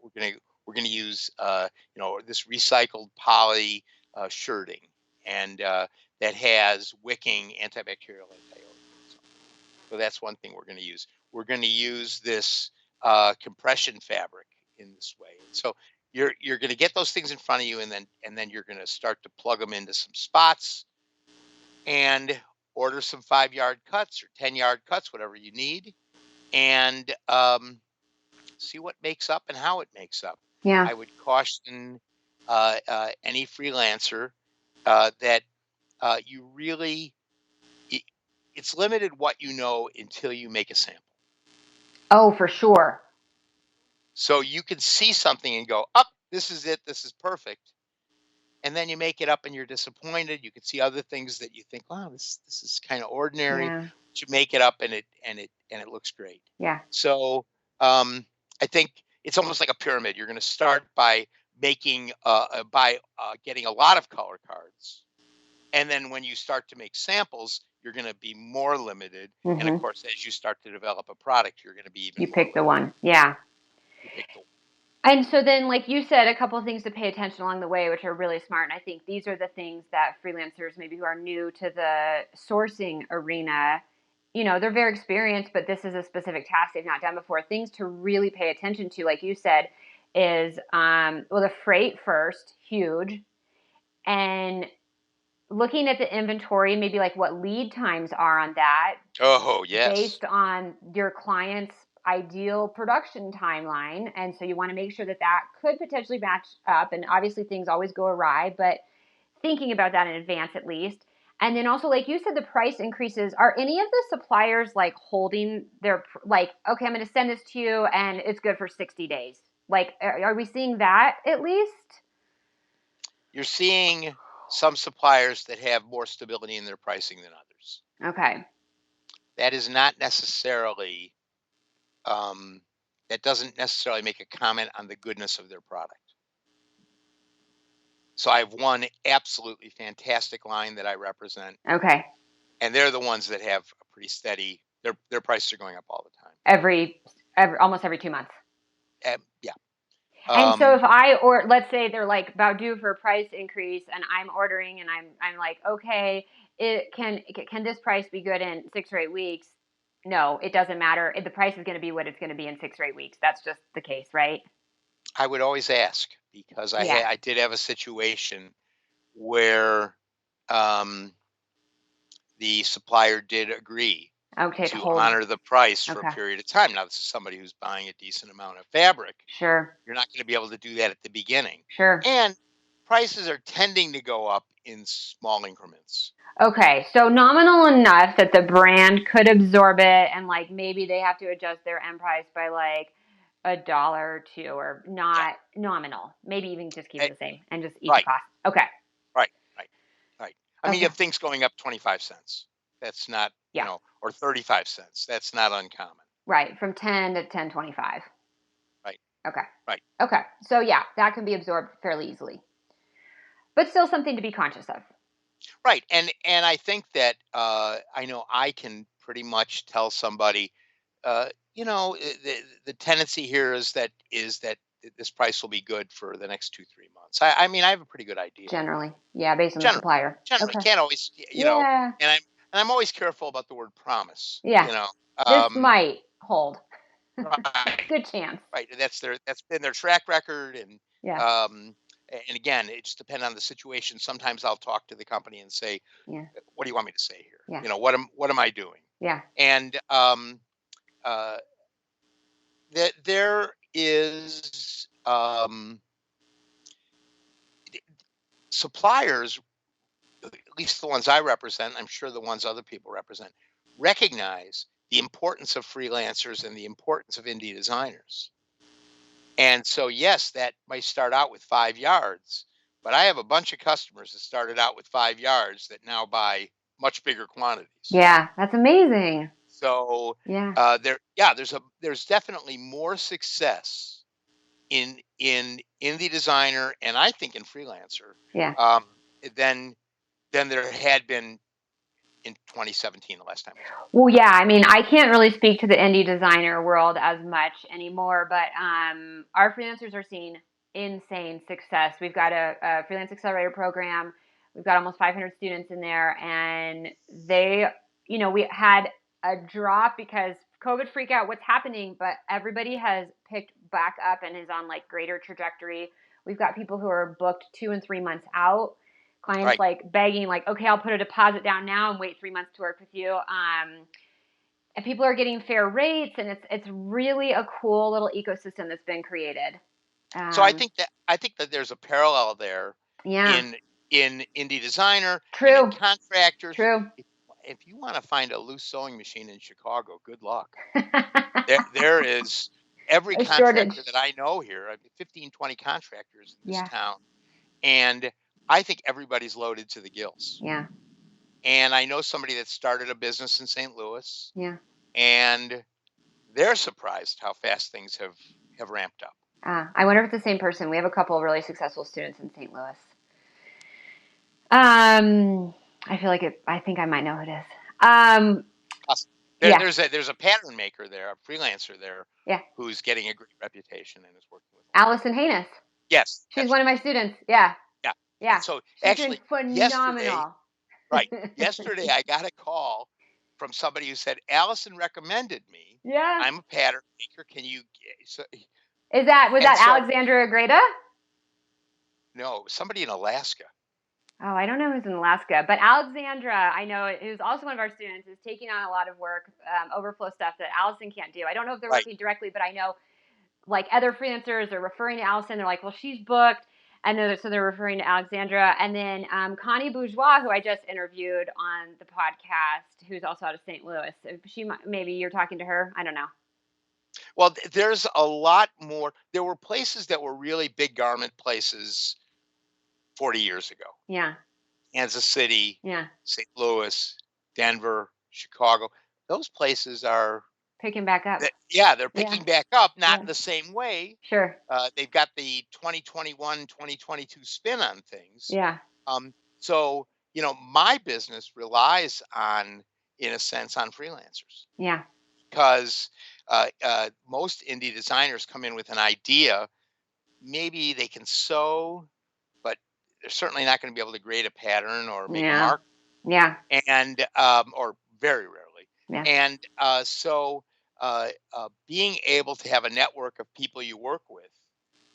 S2: we're gonna use this recycled poly shirting, and that has wicking, antibacterial, antioxidant. So that's one thing we're going to use. We're going to use this compression fabric in this way. So you're going to get those things in front of you, and then you're going to start to plug them into some spots, and order some 5-yard cuts or 10-yard cuts, whatever you need, and see what makes up and how it makes up.
S1: Yeah.
S2: I would caution any freelancer that you really, it's limited what you know until you make a sample.
S1: Oh, for sure.
S2: So you can see something and go, "Up, this is it. This is perfect." And then you make it up and you're disappointed. You can see other things that you think, "Wow, this is kind of ordinary."
S1: Yeah.
S2: But you make it up and it looks great.
S1: Yeah.
S2: So I think it's almost like a pyramid. You're going to start by getting a lot of color cards, and then when you start to make samples, you're going to be more limited. And of
S1: Hmm.
S2: course, as you start to develop a product, you're going to be even
S1: You
S2: more
S1: pick the
S2: limited.
S1: one. Yeah.
S2: You pick the
S1: And so then, like you said, a couple of things to pay attention along the way, which are really smart. And I think these are the things that freelancers, maybe who are new to the sourcing arena, they're very experienced, but this is a specific task they've not done before. Things to really pay attention to, like you said, is the freight first, huge, and looking at the inventory, maybe like what lead times are on that,
S2: Oh, yes.
S1: based on your client's ideal production timeline. And so you want to make sure that that could potentially match up. And obviously things always go awry, but thinking about that in advance at least. And then also, like you said, the price increases. Are any of the suppliers like holding their, like, okay, I'm going to send this to you and it's good for 60 days? Like, are we seeing that at least?
S2: You're seeing some suppliers that have more stability in their pricing than others.
S1: Okay.
S2: That is not necessarily, that doesn't necessarily make a comment on the goodness of their product. So I have one absolutely fantastic line that I represent,
S1: Okay.
S2: and they're the ones that have a pretty steady, their prices are going up all the time.
S1: Almost every 2 months.
S2: Yeah.
S1: And so if let's say they're like about due for a price increase and I'm ordering and I'm like, okay, can this price be good in 6 or 8 weeks? No, it doesn't matter. The price is going to be what it's going to be in 6 or 8 weeks. That's just the case, right?
S2: I would always ask, because
S1: Yeah.
S2: I did have a situation where the supplier did agree
S1: Okay,
S2: to honor the price for a
S1: Okay.
S2: period of time. Now, this is somebody who's buying a decent amount of fabric.
S1: Sure.
S2: You're not going to be able to do that at the beginning.
S1: Sure.
S2: And prices are tending to go up in small increments.
S1: Okay, so nominal enough that the brand could absorb it, and like maybe they have to adjust their end price by like $1 or $2, or not nominal. Maybe even just keep it the same and just eat the
S2: Right.
S1: cost. Okay.
S2: Right. I mean, you
S1: Okay.
S2: have things going up 25 cents. That's not,
S1: Yeah.
S2: or 35 cents. That's not uncommon.
S1: Right, from 10 to 10.25.
S2: Right.
S1: Okay.
S2: Right.
S1: Okay. So yeah, that can be absorbed fairly easily. But still something to be conscious of.
S2: Right. And I think that I know I can pretty much tell somebody, the tendency here is that this price will be good for the next 2-3 months. I mean, I have a pretty good idea.
S1: Generally. Yeah, based on the
S2: Generally,
S1: supplier.
S2: generally
S1: Okay.
S2: can't always,
S1: Yeah.
S2: and I'm always careful about the word promise.
S1: Yeah. This might hold.
S2: Right,
S1: Good chance.
S2: right. That's been their track record,
S1: Yeah.
S2: and again, it just depends on the situation. Sometimes I'll talk to the company and say,
S1: Yeah.
S2: "What do you want me to say here?
S1: Yeah.
S2: What am I doing?"
S1: Yeah.
S2: And uh, that there is suppliers, at least the ones I represent, I'm sure the ones other people represent, recognize the importance of freelancers and the importance of indie designers. And so, yes, that might start out with 5 yards, but I have a bunch of customers that started out with 5 yards that now buy much bigger quantities.
S1: Yeah, that's amazing.
S2: So
S1: Yeah.
S2: there's definitely more success in indie designer, and I think in freelancer,
S1: Yeah.
S2: than there had been in 2017, the last time.
S1: Well, yeah, I mean, I can't really speak to the indie designer world as much anymore, but our freelancers are seeing insane success. We've got a freelance accelerator program. We've got almost 500 students in there, and we had a drop because COVID freak out, what's happening, but everybody has picked back up and is on like greater trajectory. We've got people who are booked 2 and 3 months out. Clients
S2: Right.
S1: like begging, like, okay, I'll put a deposit down now and wait 3 months to work with you. And people are getting fair rates, and it's really a cool little ecosystem that's been created.
S2: So I think that there's a parallel there
S1: Yeah.
S2: in indie designer
S1: True.
S2: and in contractors.
S1: True.
S2: If you want to find a loose sewing machine in Chicago, good luck. There is, every
S1: A shortage.
S2: contractor that I know here, I mean, 15, 20 contractors in this
S1: Yeah.
S2: town, and I think everybody's loaded to the gills.
S1: Yeah.
S2: And I know somebody that started a business in St. Louis,
S1: Yeah.
S2: and they're surprised how fast things have ramped up.
S1: I wonder if it's the same person. We have a couple of really successful students in St. Louis. I feel like I think I might know who it is. Yeah.
S2: There's a pattern maker there, a freelancer there,
S1: Yeah.
S2: who's getting a great reputation and is working with
S1: Allison Haynes.
S2: Yes,
S1: She's one of my students. Yeah.
S2: yeah.
S1: Yeah.
S2: And so
S1: She's
S2: actually,
S1: been
S2: yesterday,
S1: phenomenal.
S2: right? Yesterday, I got a call from somebody who said Allison recommended me.
S1: Yeah.
S2: I'm a pattern maker. Can you? So,
S1: was that Alexandra Greta?
S2: No, somebody in Alaska.
S1: Oh, I don't know who's in Alaska, but Alexandra, I know, who's also one of our students, is taking on a lot of work, overflow stuff that Allison can't do. I don't know if they're working directly, but I know like other freelancers are referring to Allison. They're like, well, she's booked. And so they're referring to Alexandra. And then Connie Bourgeois, who I just interviewed on the podcast, who's also out of St. Louis. Maybe you're talking to her. I don't know.
S2: Well, there's a lot more. There were places that were really big garment places 40 years ago.
S1: Yeah.
S2: Kansas City,
S1: yeah,
S2: St. Louis, Denver, Chicago. Those places are
S1: picking back up.
S2: They're picking back up, not
S1: Yeah.
S2: the same way.
S1: Sure.
S2: They've got the 2021, 2022 spin on things.
S1: Yeah.
S2: So, my business relies on, in a sense, on freelancers.
S1: Yeah.
S2: Because most indie designers come in with an idea. Maybe they can sew, but they're certainly not going to be able to grade a pattern or make a mark.
S1: Yeah.
S2: And or very rarely.
S1: Yeah.
S2: And so being able to have a network of people you work with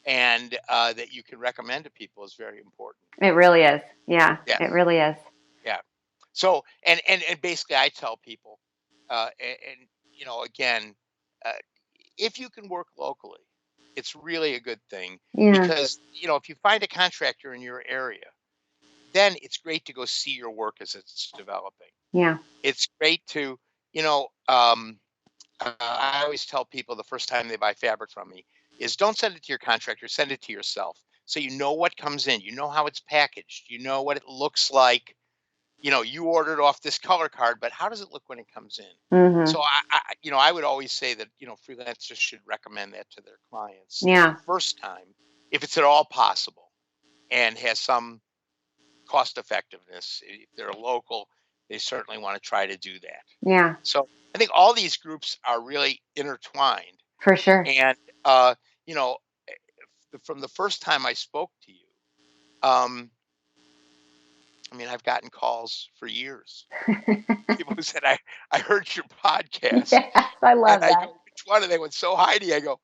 S2: and that you can recommend to people is very important.
S1: It really is. Yeah. It really is.
S2: Yeah. So and basically I tell people, again, if you can work locally, it's really a good thing.
S1: Yeah.
S2: Because if you find a contractor in your area, then it's great to go see your work as it's developing.
S1: Yeah.
S2: It's great to, I always tell people the first time they buy fabric from me is don't send it to your contractor, send it to yourself. So you know what comes in, you know how it's packaged, you know what it looks like. You ordered off this color card, but how does it look when it comes in?
S1: Mm-hmm.
S2: So I would always say that, freelancers should recommend that to their clients.
S1: Yeah.
S2: The first time, if it's at all possible and has some cost effectiveness. If they're local, they certainly want to try to do that.
S1: Yeah.
S2: So I think all these groups are really intertwined.
S1: For sure.
S2: And, from the first time I spoke to you, I've gotten calls for years. People who said, I heard your podcast.
S1: Yes, I love that.
S2: I go, which one? And they went, so Heidi. I go,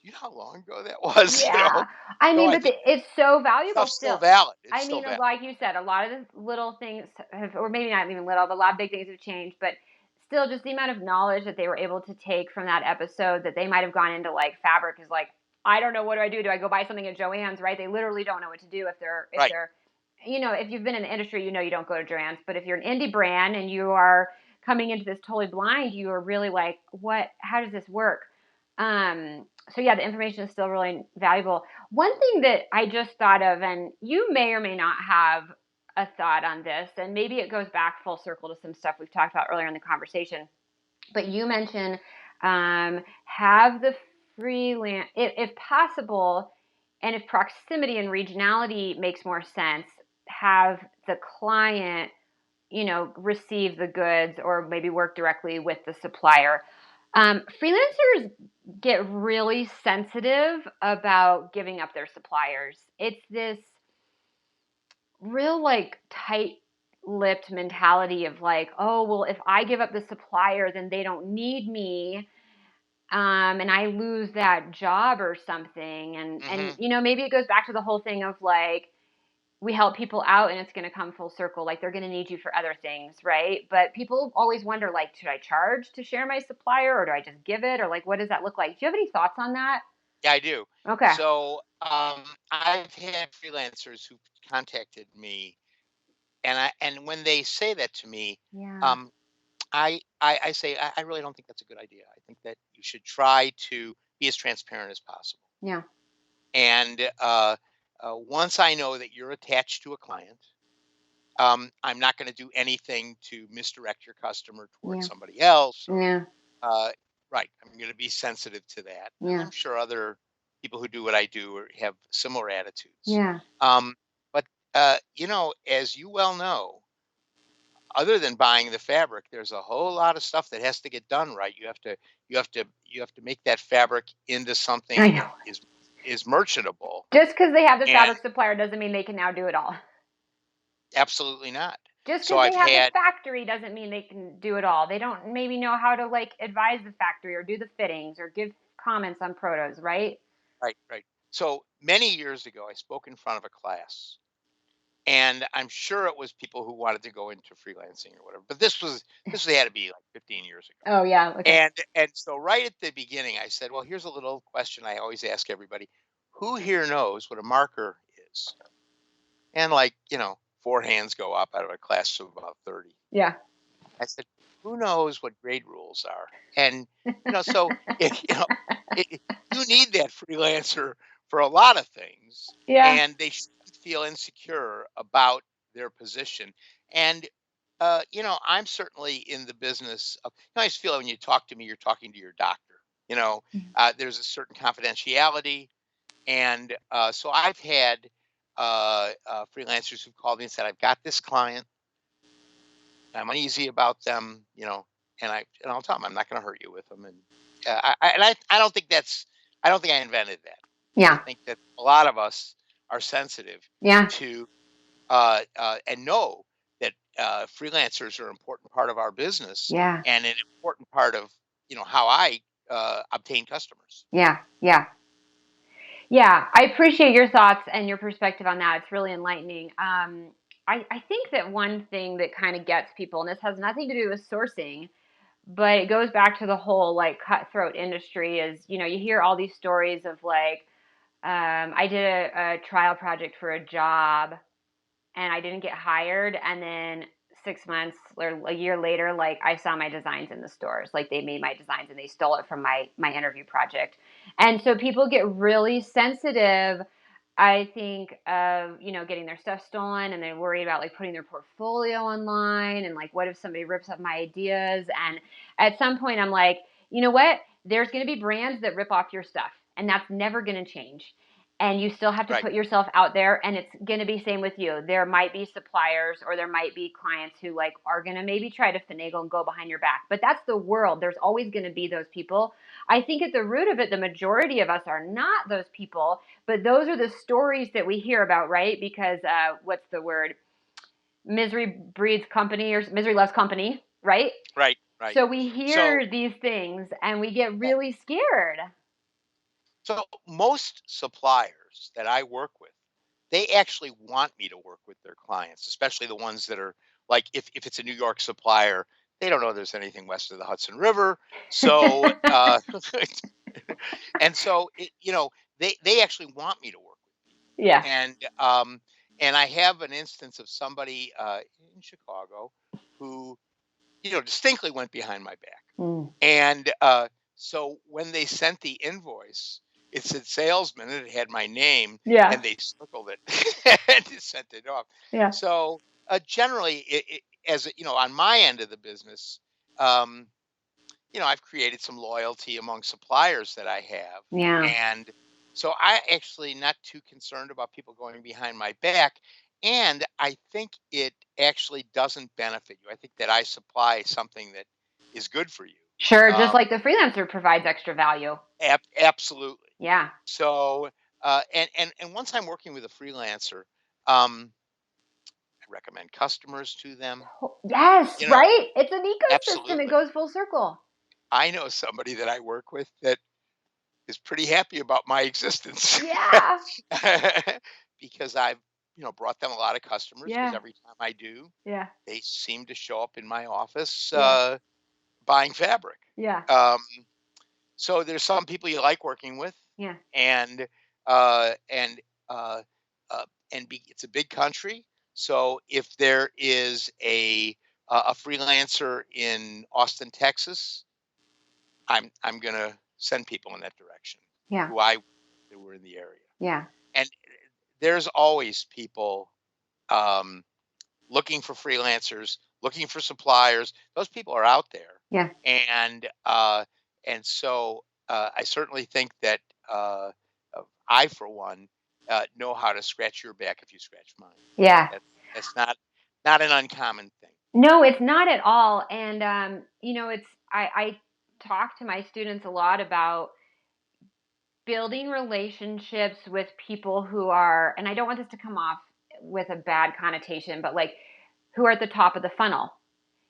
S2: you know how long ago that was?
S1: Yeah. It's so valuable.
S2: Still valid.
S1: Like you said, a lot of the little things have, or maybe not even little, but a lot of big things have changed. But still, just the amount of knowledge that they were able to take from that episode that they might have gone into like fabric is like, I don't know, what do I do? Do I go buy something at Joann's? Right? They literally don't know what to do if they're, if you've been in the industry, you don't go to Joann's. But if you're an indie brand and you are coming into this totally blind, you are really like, how does this work? So yeah, the information is still really valuable. One thing that I just thought of, and you may or may not have a thought on this, and maybe it goes back full circle to some stuff we've talked about earlier in the conversation, but you mentioned have the freelance, if possible, and if proximity and regionality makes more sense, have the client, receive the goods or maybe work directly with the supplier. Freelancers get really sensitive about giving up their suppliers. It's this real like tight-lipped mentality of like, oh, well, if I give up the supplier, then they don't need me. And I lose that job or something. And maybe it goes back to the whole thing of like, we help people out and it's going to come full circle. Like they're going to need you for other things, right? But people always wonder, like, should I charge to share my supplier or do I just give it? Or like, what does that look like? Do you have any thoughts on that?
S2: Yeah, I do.
S1: Okay.
S2: So I've had freelancers who contacted me and when they say that to me, I say, I really don't think that's a good idea. I think that you should try to be as transparent as possible.
S1: Yeah.
S2: And once I know that you're attached to a client, I'm not going to do anything to misdirect your customer towards
S1: Yeah.
S2: somebody else. Or,
S1: Yeah.
S2: right. I'm going to be sensitive to that. And
S1: Yeah.
S2: I'm sure other people who do what I do have similar attitudes.
S1: Yeah.
S2: But as you well know, other than buying the fabric, there's a whole lot of stuff that has to get done right. You have to make that fabric into
S1: I
S2: something
S1: know.
S2: that is merchantable.
S1: Just because they have the
S2: And
S1: fabric supplier doesn't mean they can now do it all.
S2: absolutely not.
S1: Just
S2: So
S1: because they
S2: I've
S1: have the
S2: had
S1: factory doesn't mean they can do it all. They don't maybe know how to like advise the factory or do the fittings or give comments on protos, right?
S2: right. So many years ago, I spoke in front of a class, and I'm sure it was people who wanted to go into freelancing or whatever. But this had to be like 15 years ago.
S1: Oh yeah, okay.
S2: And so right at the beginning, I said, well, here's a little question I always ask everybody: who here knows what a marker is? And four hands go up out of a class of about 30.
S1: Yeah.
S2: I said, who knows what grade rules are? And so if, you need that freelancer for a lot of things,
S1: Yeah.
S2: and they shouldn't feel insecure about their position. And I'm certainly in the business of. I just feel when you talk to me, you're talking to your doctor. There's a certain confidentiality, and so I've had freelancers who've called me and said, "I've got this client. I'm uneasy about them, and I'll tell them I'm not going to hurt you with them." And I don't think I don't think I invented that.
S1: Yeah.
S2: I think that a lot of us are sensitive
S1: Yeah.
S2: to and know that freelancers are an important part of our business,
S1: Yeah.
S2: and an important part of how I obtain customers.
S1: Yeah. Yeah. Yeah. I appreciate your thoughts and your perspective on that. It's really enlightening. I think that one thing that kind of gets people, and this has nothing to do with sourcing, but it goes back to the whole like cutthroat industry is, you hear all these stories of like, I did a trial project for a job and I didn't get hired. And then 6 months or a year later, like I saw my designs in the stores, like they made my designs and they stole it from my interview project. And so people get really sensitive, I think, of, getting their stuff stolen, and they're worried about like putting their portfolio online and like, what if somebody rips up my ideas? And at some point I'm like, you know what? There's going to be brands that rip off your stuff and that's never going to change. And you still have to
S2: Right.
S1: put yourself out there, and it's going to be same with you. There might be suppliers or there might be clients who like are going to maybe try to finagle and go behind your back, but that's the world. There's always going to be those people. I think at the root of it, the majority of us are not those people, but those are the stories that we hear about, right? Because what's the word? Misery breeds company, or misery loves company, right?
S2: Right.
S1: So we hear these things and we get really scared.
S2: So most suppliers that I work with, they actually want me to work with their clients, especially the ones that are like, if it's a New York supplier, they don't know there's anything west of the Hudson River. So, and so, they actually want me to work with people.
S1: Yeah.
S2: And I have an instance of somebody in Chicago who, distinctly went behind my back.
S1: Mm.
S2: And so when they sent the invoice, it said salesman and it had my name.
S1: Yeah.
S2: And they circled it and sent it off.
S1: Yeah.
S2: So generally, on my end of the business, I've created some loyalty among suppliers that I have.
S1: Yeah.
S2: And so I actually not too concerned about people going behind my back. And I think it actually doesn't benefit you. I think that I supply something that is good for you.
S1: Sure, just like the freelancer provides extra value.
S2: Absolutely.
S1: Yeah.
S2: So, and once I'm working with a freelancer, I recommend customers to them.
S1: Yes, right? It's an ecosystem.
S2: Absolutely.
S1: It goes full circle.
S2: I know somebody that I work with that is pretty happy about my existence.
S1: Yeah.
S2: Because I've, brought them a lot of customers, because
S1: Yeah.
S2: every time I do,
S1: Yeah.
S2: they seem to show up in my office
S1: Yeah.
S2: buying fabric.
S1: Yeah.
S2: So there's some people you like working with.
S1: Yeah.
S2: And it's a big country. So if there is a freelancer in Austin, Texas, I'm gonna send people in that direction
S1: Yeah.
S2: who were in the area.
S1: Yeah.
S2: And there's always people looking for freelancers, looking for suppliers. Those people are out there.
S1: Yeah.
S2: And so I certainly think that I, for one, know how to scratch your back if you scratch mine.
S1: Yeah.
S2: That's not an uncommon thing.
S1: No, it's not at all. And I talk to my students a lot about building relationships with people who are, and I don't want this to come off with a bad connotation, but like who are at the top of the funnel.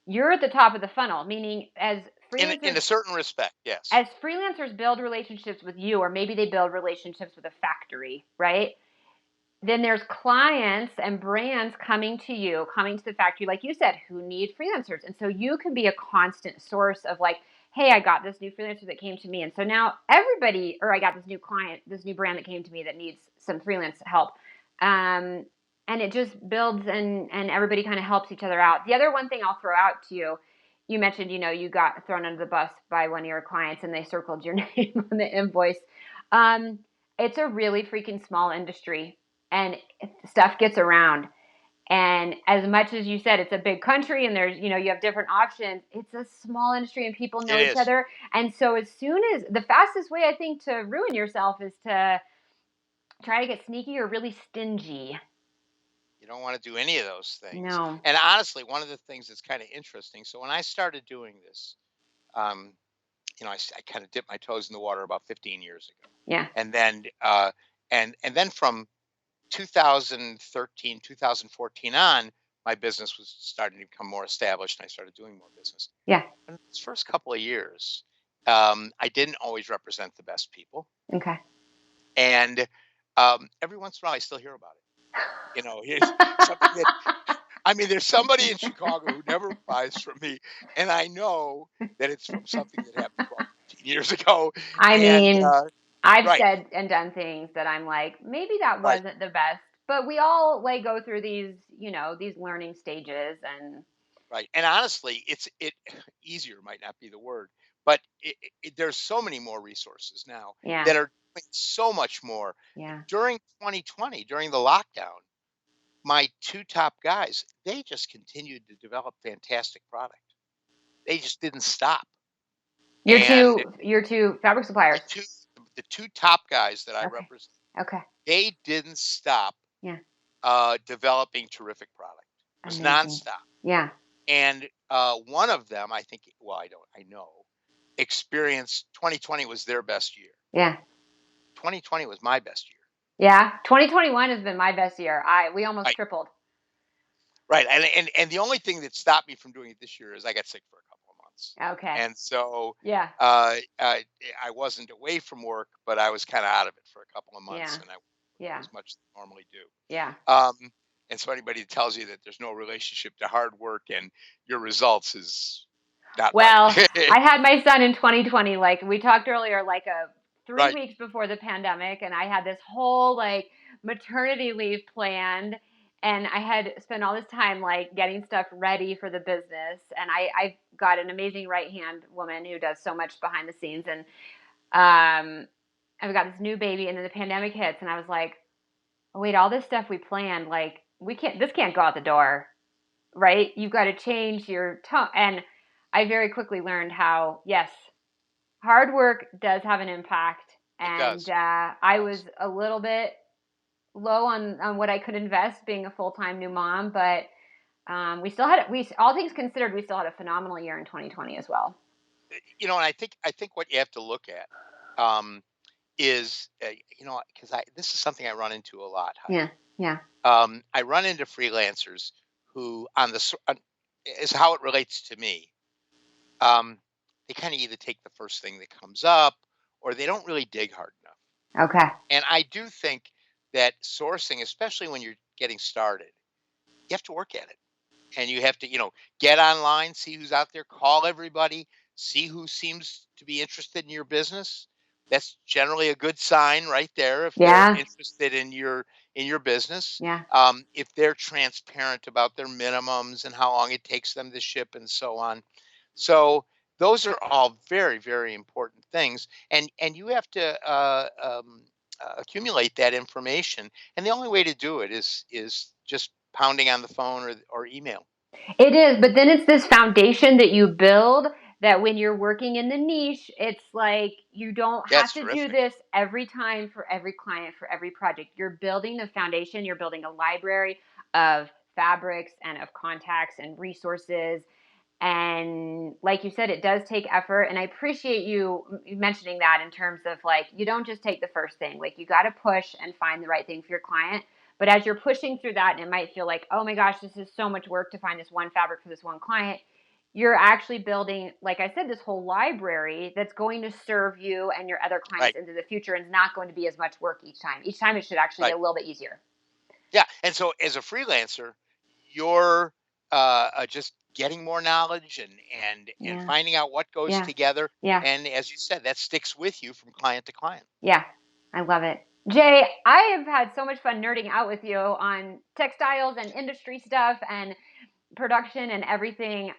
S1: You're at the top of the funnel, meaning as freelancers,
S2: In a certain respect, yes.
S1: as freelancers build relationships with you, or maybe they build relationships with a factory, right? Then there's clients and brands coming to you, coming to the factory, like you said, who need freelancers. And so you can be a constant source of like, hey, I got this new freelancer that came to me. And so now everybody, or I got this new client, this new brand that came to me that needs some freelance help. And it just builds and everybody kind of helps each other out. The other one thing I'll throw out to you, you mentioned, you got thrown under the bus by one of your clients and they circled your name on the invoice. It's a really freaking small industry. And stuff gets around. And as much as you said, it's a big country and there's, you have different options. It's a small industry and people know each other. And so as soon as the fastest way I think to ruin yourself is to try to get sneaky or really stingy.
S2: You don't want to do any of those things.
S1: No.
S2: And honestly, one of the things that's kind of interesting. So when I started doing this, I kind of dipped my toes in the water about 15 years ago.
S1: Yeah.
S2: And then, and then from 2013, 2014 on, my business was starting to become more established and I started doing more business.
S1: Yeah.
S2: And this first couple of years, I didn't always represent the best people.
S1: Okay.
S2: And every once in a while I still hear about it. Here's something that, there's somebody in Chicago who never buys from me. And I know that it's from something that happened 12, 15 years ago.
S1: I've said and done things that I'm like, maybe that wasn't the best, but we all go through these, these learning stages and.
S2: Right. And honestly, easier might not be the word, but there's so many more resources now that are doing so much more.
S1: Yeah.
S2: During 2020, during the lockdown, my two top guys, they just continued to develop fantastic product. They just didn't stop.
S1: Your two fabric suppliers.
S2: The two top guys that I represent.
S1: Okay.
S2: They didn't stop.
S1: Yeah.
S2: Developing terrific product. It was nonstop.
S1: Yeah.
S2: And one of them, I know, experienced 2020 was their best year.
S1: Yeah.
S2: 2020 was my best year.
S1: Yeah. 2021 has been my best year. We almost tripled.
S2: Right. And the only thing that stopped me from doing it this year is I got sick for a couple of months.
S1: Okay.
S2: And so
S1: I
S2: wasn't away from work, but I was kind of out of it for a couple of months and I
S1: Yeah.
S2: as much as I normally do.
S1: Yeah.
S2: And so anybody that tells you that there's no relationship to hard work and your results is not
S1: well.
S2: right.
S1: I had my son in 2020, like we talked earlier, like 3 weeks before the pandemic, and I had this whole like maternity leave planned, and I had spent all this time like getting stuff ready for the business, and I've got an amazing right-hand woman who does so much behind the scenes, and I've got this new baby, and then the pandemic hits, and I was like, oh, wait, all this stuff we planned, like this can't go out the door, right? You've got to change your tone. And I very quickly learned how, yes, hard work does have an impact. And I was a little bit low on what I could invest being a full-time new mom, but we still had, all things considered, we still had a phenomenal year in 2020 as well.
S2: And I think what you have to look at is, because this is something I run into a lot.
S1: Yeah.
S2: I run into freelancers who is how it relates to me. They kind of either take the first thing that comes up or they don't really dig hard enough.
S1: Okay.
S2: And I do think that sourcing, especially when you're getting started, you have to work at it. And you have to, get online, see who's out there, call everybody, see who seems to be interested in your business. That's generally a good sign right there if they're interested in your business.
S1: Yeah.
S2: If they're transparent about their minimums and how long it takes them to ship and so on. So those are all very, very important things, and you have to accumulate that information. And the only way to do it is just pounding on the phone or email.
S1: It is, but then it's this foundation that you build that when you're working in the niche, it's like you don't have
S2: That's
S1: to do
S2: terrific.
S1: this every time for every client, for every project. You're building the foundation, you're building a library of fabrics and of contacts and resources. And like you said, it does take effort. And I appreciate you mentioning that in terms of like, you don't just take the first thing. Like, you got to push and find the right thing for your client. But as you're pushing through that, and it might feel like, oh my gosh, this is so much work to find this one fabric for this one client, you're actually building, like I said, this whole library that's going to serve you and your other clients
S2: Right.
S1: into the future, and it's not going to be as much work each time. Each time it should actually be
S2: Right.
S1: a little bit easier.
S2: Yeah. And so as a freelancer, you're just getting more knowledge and finding out what goes together.
S1: Yeah.
S2: And as you said, that sticks with you from client to client.
S1: Yeah. I love it. Jay, I have had so much fun nerding out with you on textiles and industry stuff and production and everything.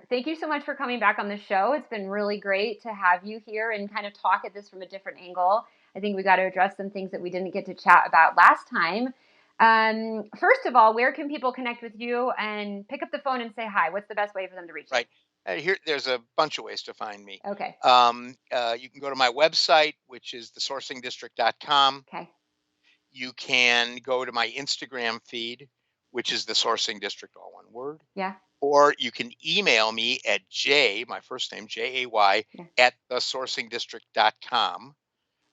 S1: Thank you so much for coming back on the show. It's been really great to have you here and kind of talk at this from a different angle. I think we got to address some things that we didn't get to chat about last time. First of all, where can people connect with you and pick up the phone and say hi? What's the best way for them to reach you?
S2: Right. There's a bunch of ways to find me.
S1: Okay.
S2: You can go to my website, which is thesourcingdistrict.com.
S1: Okay.
S2: You can go to my Instagram feed, which is the Sourcing District, all one word.
S1: Yeah.
S2: Or you can email me at my first name, Jay, at thesourcingdistrict.com.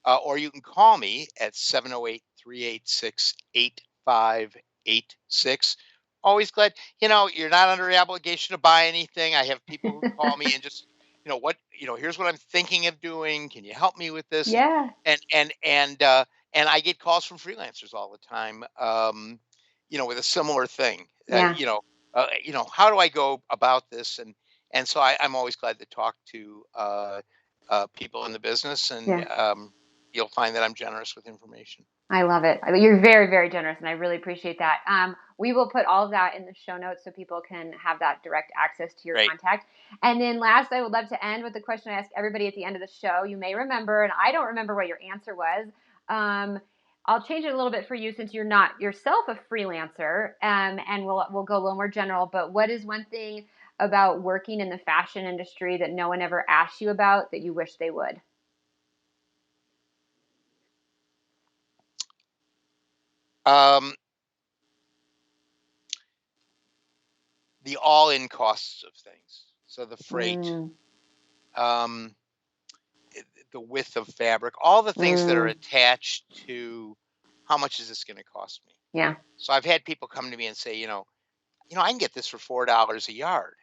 S2: Or you can call me at 708-386-8586. Always glad, you're not under obligation to buy anything. I have people who call me and just, here's what I'm thinking of doing. Can you help me with this?
S1: Yeah.
S2: And I get calls from freelancers all the time, with a similar thing.
S1: Yeah.
S2: How do I go about this? And so I'm always glad to talk to people in the business, and you'll find that I'm generous with information.
S1: I love it. You're very, very generous, and I really appreciate that. We will put all of that in the show notes so people can have that direct access to your
S2: Great.
S1: contact. And then last, I would love to end with the question I ask everybody at the end of the show. You may remember, and I don't remember what your answer was. I'll change it a little bit for you since you're not yourself a freelancer, and we'll go a little more general. But what is one thing about working in the fashion industry that no one ever asked you about that you wish they would?
S2: The all-in costs of things. So the freight, the width of fabric, all the things that are attached to how much is this going to cost me.
S1: Yeah.
S2: So I've had people come to me and say, I can get this for $4 a yard.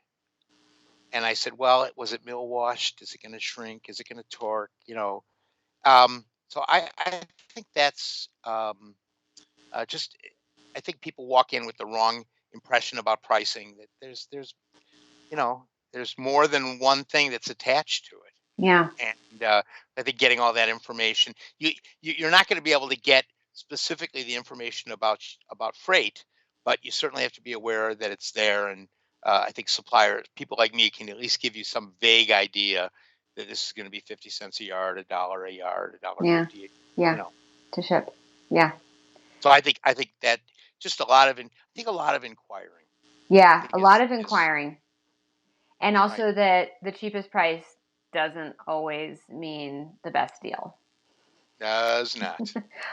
S2: And I said, well, was it mill washed? Is it going to shrink? Is it going to torque? So I think that's I think people walk in with the wrong impression about pricing, that there's more than one thing that's attached to it.
S1: Yeah.
S2: And I think getting all that information, you're not going to be able to get specifically the information about freight, but you certainly have to be aware that it's there. And I think suppliers, people like me, can at least give you some vague idea that this is going to be 50 cents a yard, $1 a yard, $1.50.
S1: Yeah. To ship. Yeah.
S2: So I think that just a lot of inquiring.
S1: Yeah, a lot of inquiring. And also that the cheapest price doesn't always mean the best deal.
S2: Does not.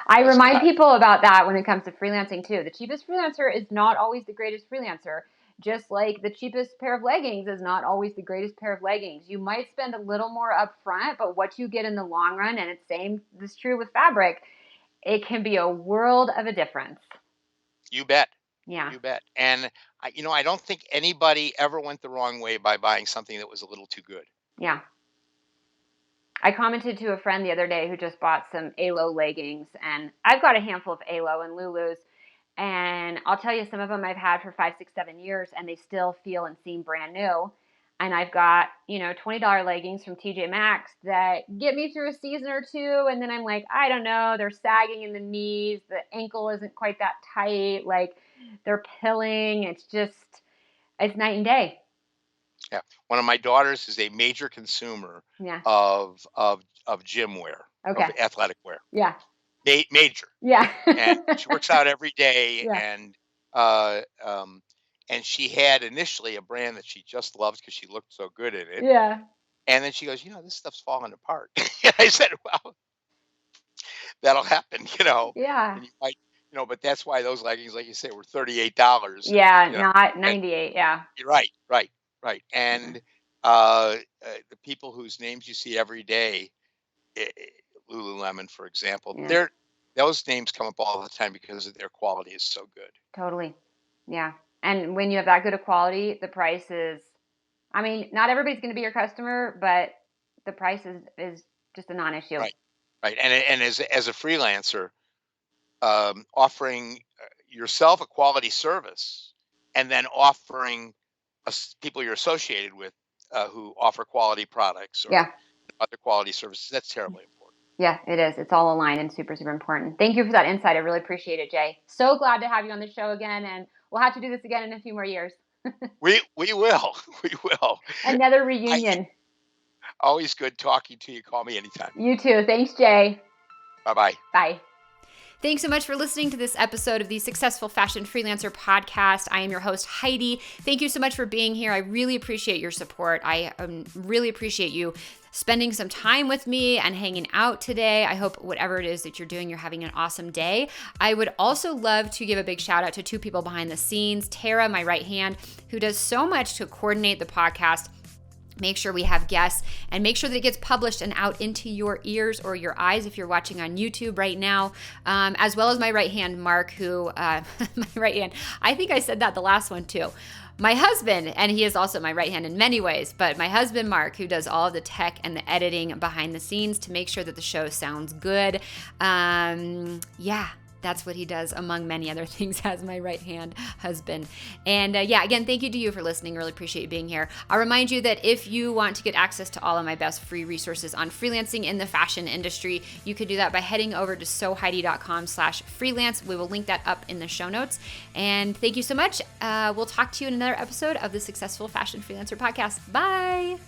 S1: I remind people about that when it comes to freelancing too. The cheapest freelancer is not always the greatest freelancer. Just like the cheapest pair of leggings is not always the greatest pair of leggings. You might spend a little more upfront, but what you get in the long run, and it's true with fabric, it can be a world of a difference.
S2: You bet.
S1: Yeah.
S2: You bet. And I don't think anybody ever went the wrong way by buying something that was a little too good.
S1: Yeah. I commented to a friend the other day who just bought some ALO leggings, and I've got a handful of ALO and Lulus, and I'll tell you, some of them I've had for 5, 6, 7 years, and they still feel and seem brand new. And I've got, $20 leggings from TJ Maxx that get me through a season or two, and then I'm like, I don't know, they're sagging in the knees, the ankle isn't quite that tight, like they're pilling. It's night and day.
S2: Yeah. One of my daughters is a major consumer
S1: Yeah.
S2: of gym wear, of
S1: Okay.
S2: athletic wear.
S1: Yeah.
S2: Major.
S1: Yeah.
S2: And she works out every day,
S1: Yeah.
S2: uh, um, and she had initially a brand that she just loved because she looked so good in it.
S1: Yeah.
S2: And then she goes, this stuff's falling apart. And I said, well, that'll happen,
S1: Yeah.
S2: and you might, but that's why those leggings, like you say, were $38.
S1: Yeah.
S2: You know,
S1: Not
S2: and
S1: 98. Yeah.
S2: you're right, right, right.
S1: Mhm.
S2: And the people whose names you see every day, eh, eh, Lululemon, for example,
S1: Yeah.
S2: those names come up all the time because their quality is so good.
S1: Totally. Yeah. And when you have that good of quality, the price is, I mean, not everybody's going to be your customer, but the price is just a non-issue.
S2: Right, right. And as a freelancer, offering yourself a quality service, and then offering people you're associated with who offer quality products or
S1: Yeah.
S2: other quality services, that's terribly important.
S1: Yeah, it is. It's all aligned and super, super important. Thank you for that insight. I really appreciate it, Jay. So glad to have you on the show again, and we'll have to do this again in a few more years.
S2: We will. We will.
S1: Another reunion.
S2: Always good talking to you. Call me anytime.
S1: You too. Thanks, Jay.
S2: Bye-bye.
S1: Bye. Thanks so much for listening to this episode of the Successful Fashion Freelancer Podcast. I am your host, Heidi. Thank you so much for being here. I really appreciate your support. I really appreciate you spending some time with me and hanging out today. I hope whatever it is that you're doing, you're having an awesome day. I would also love to give a big shout out to two people behind the scenes, Tara, my right hand, who does so much to coordinate the podcast, make sure we have guests, and make sure that it gets published and out into your ears or your eyes if you're watching on YouTube right now, as well as my right hand, Mark, who, my right hand, I think I said that the last one too. My husband, and he is also my right hand in many ways, but my husband, Mark, who does all of the tech and the editing behind the scenes to make sure that the show sounds good. That's what he does, among many other things, as my right-hand husband. And again, thank you to you for listening. Really appreciate you being here. I'll remind you that if you want to get access to all of my best free resources on freelancing in the fashion industry, you could do that by heading over to soheidi.com/freelance. We will link that up in the show notes. And thank you so much. We'll talk to you in another episode of the Successful Fashion Freelancer Podcast. Bye.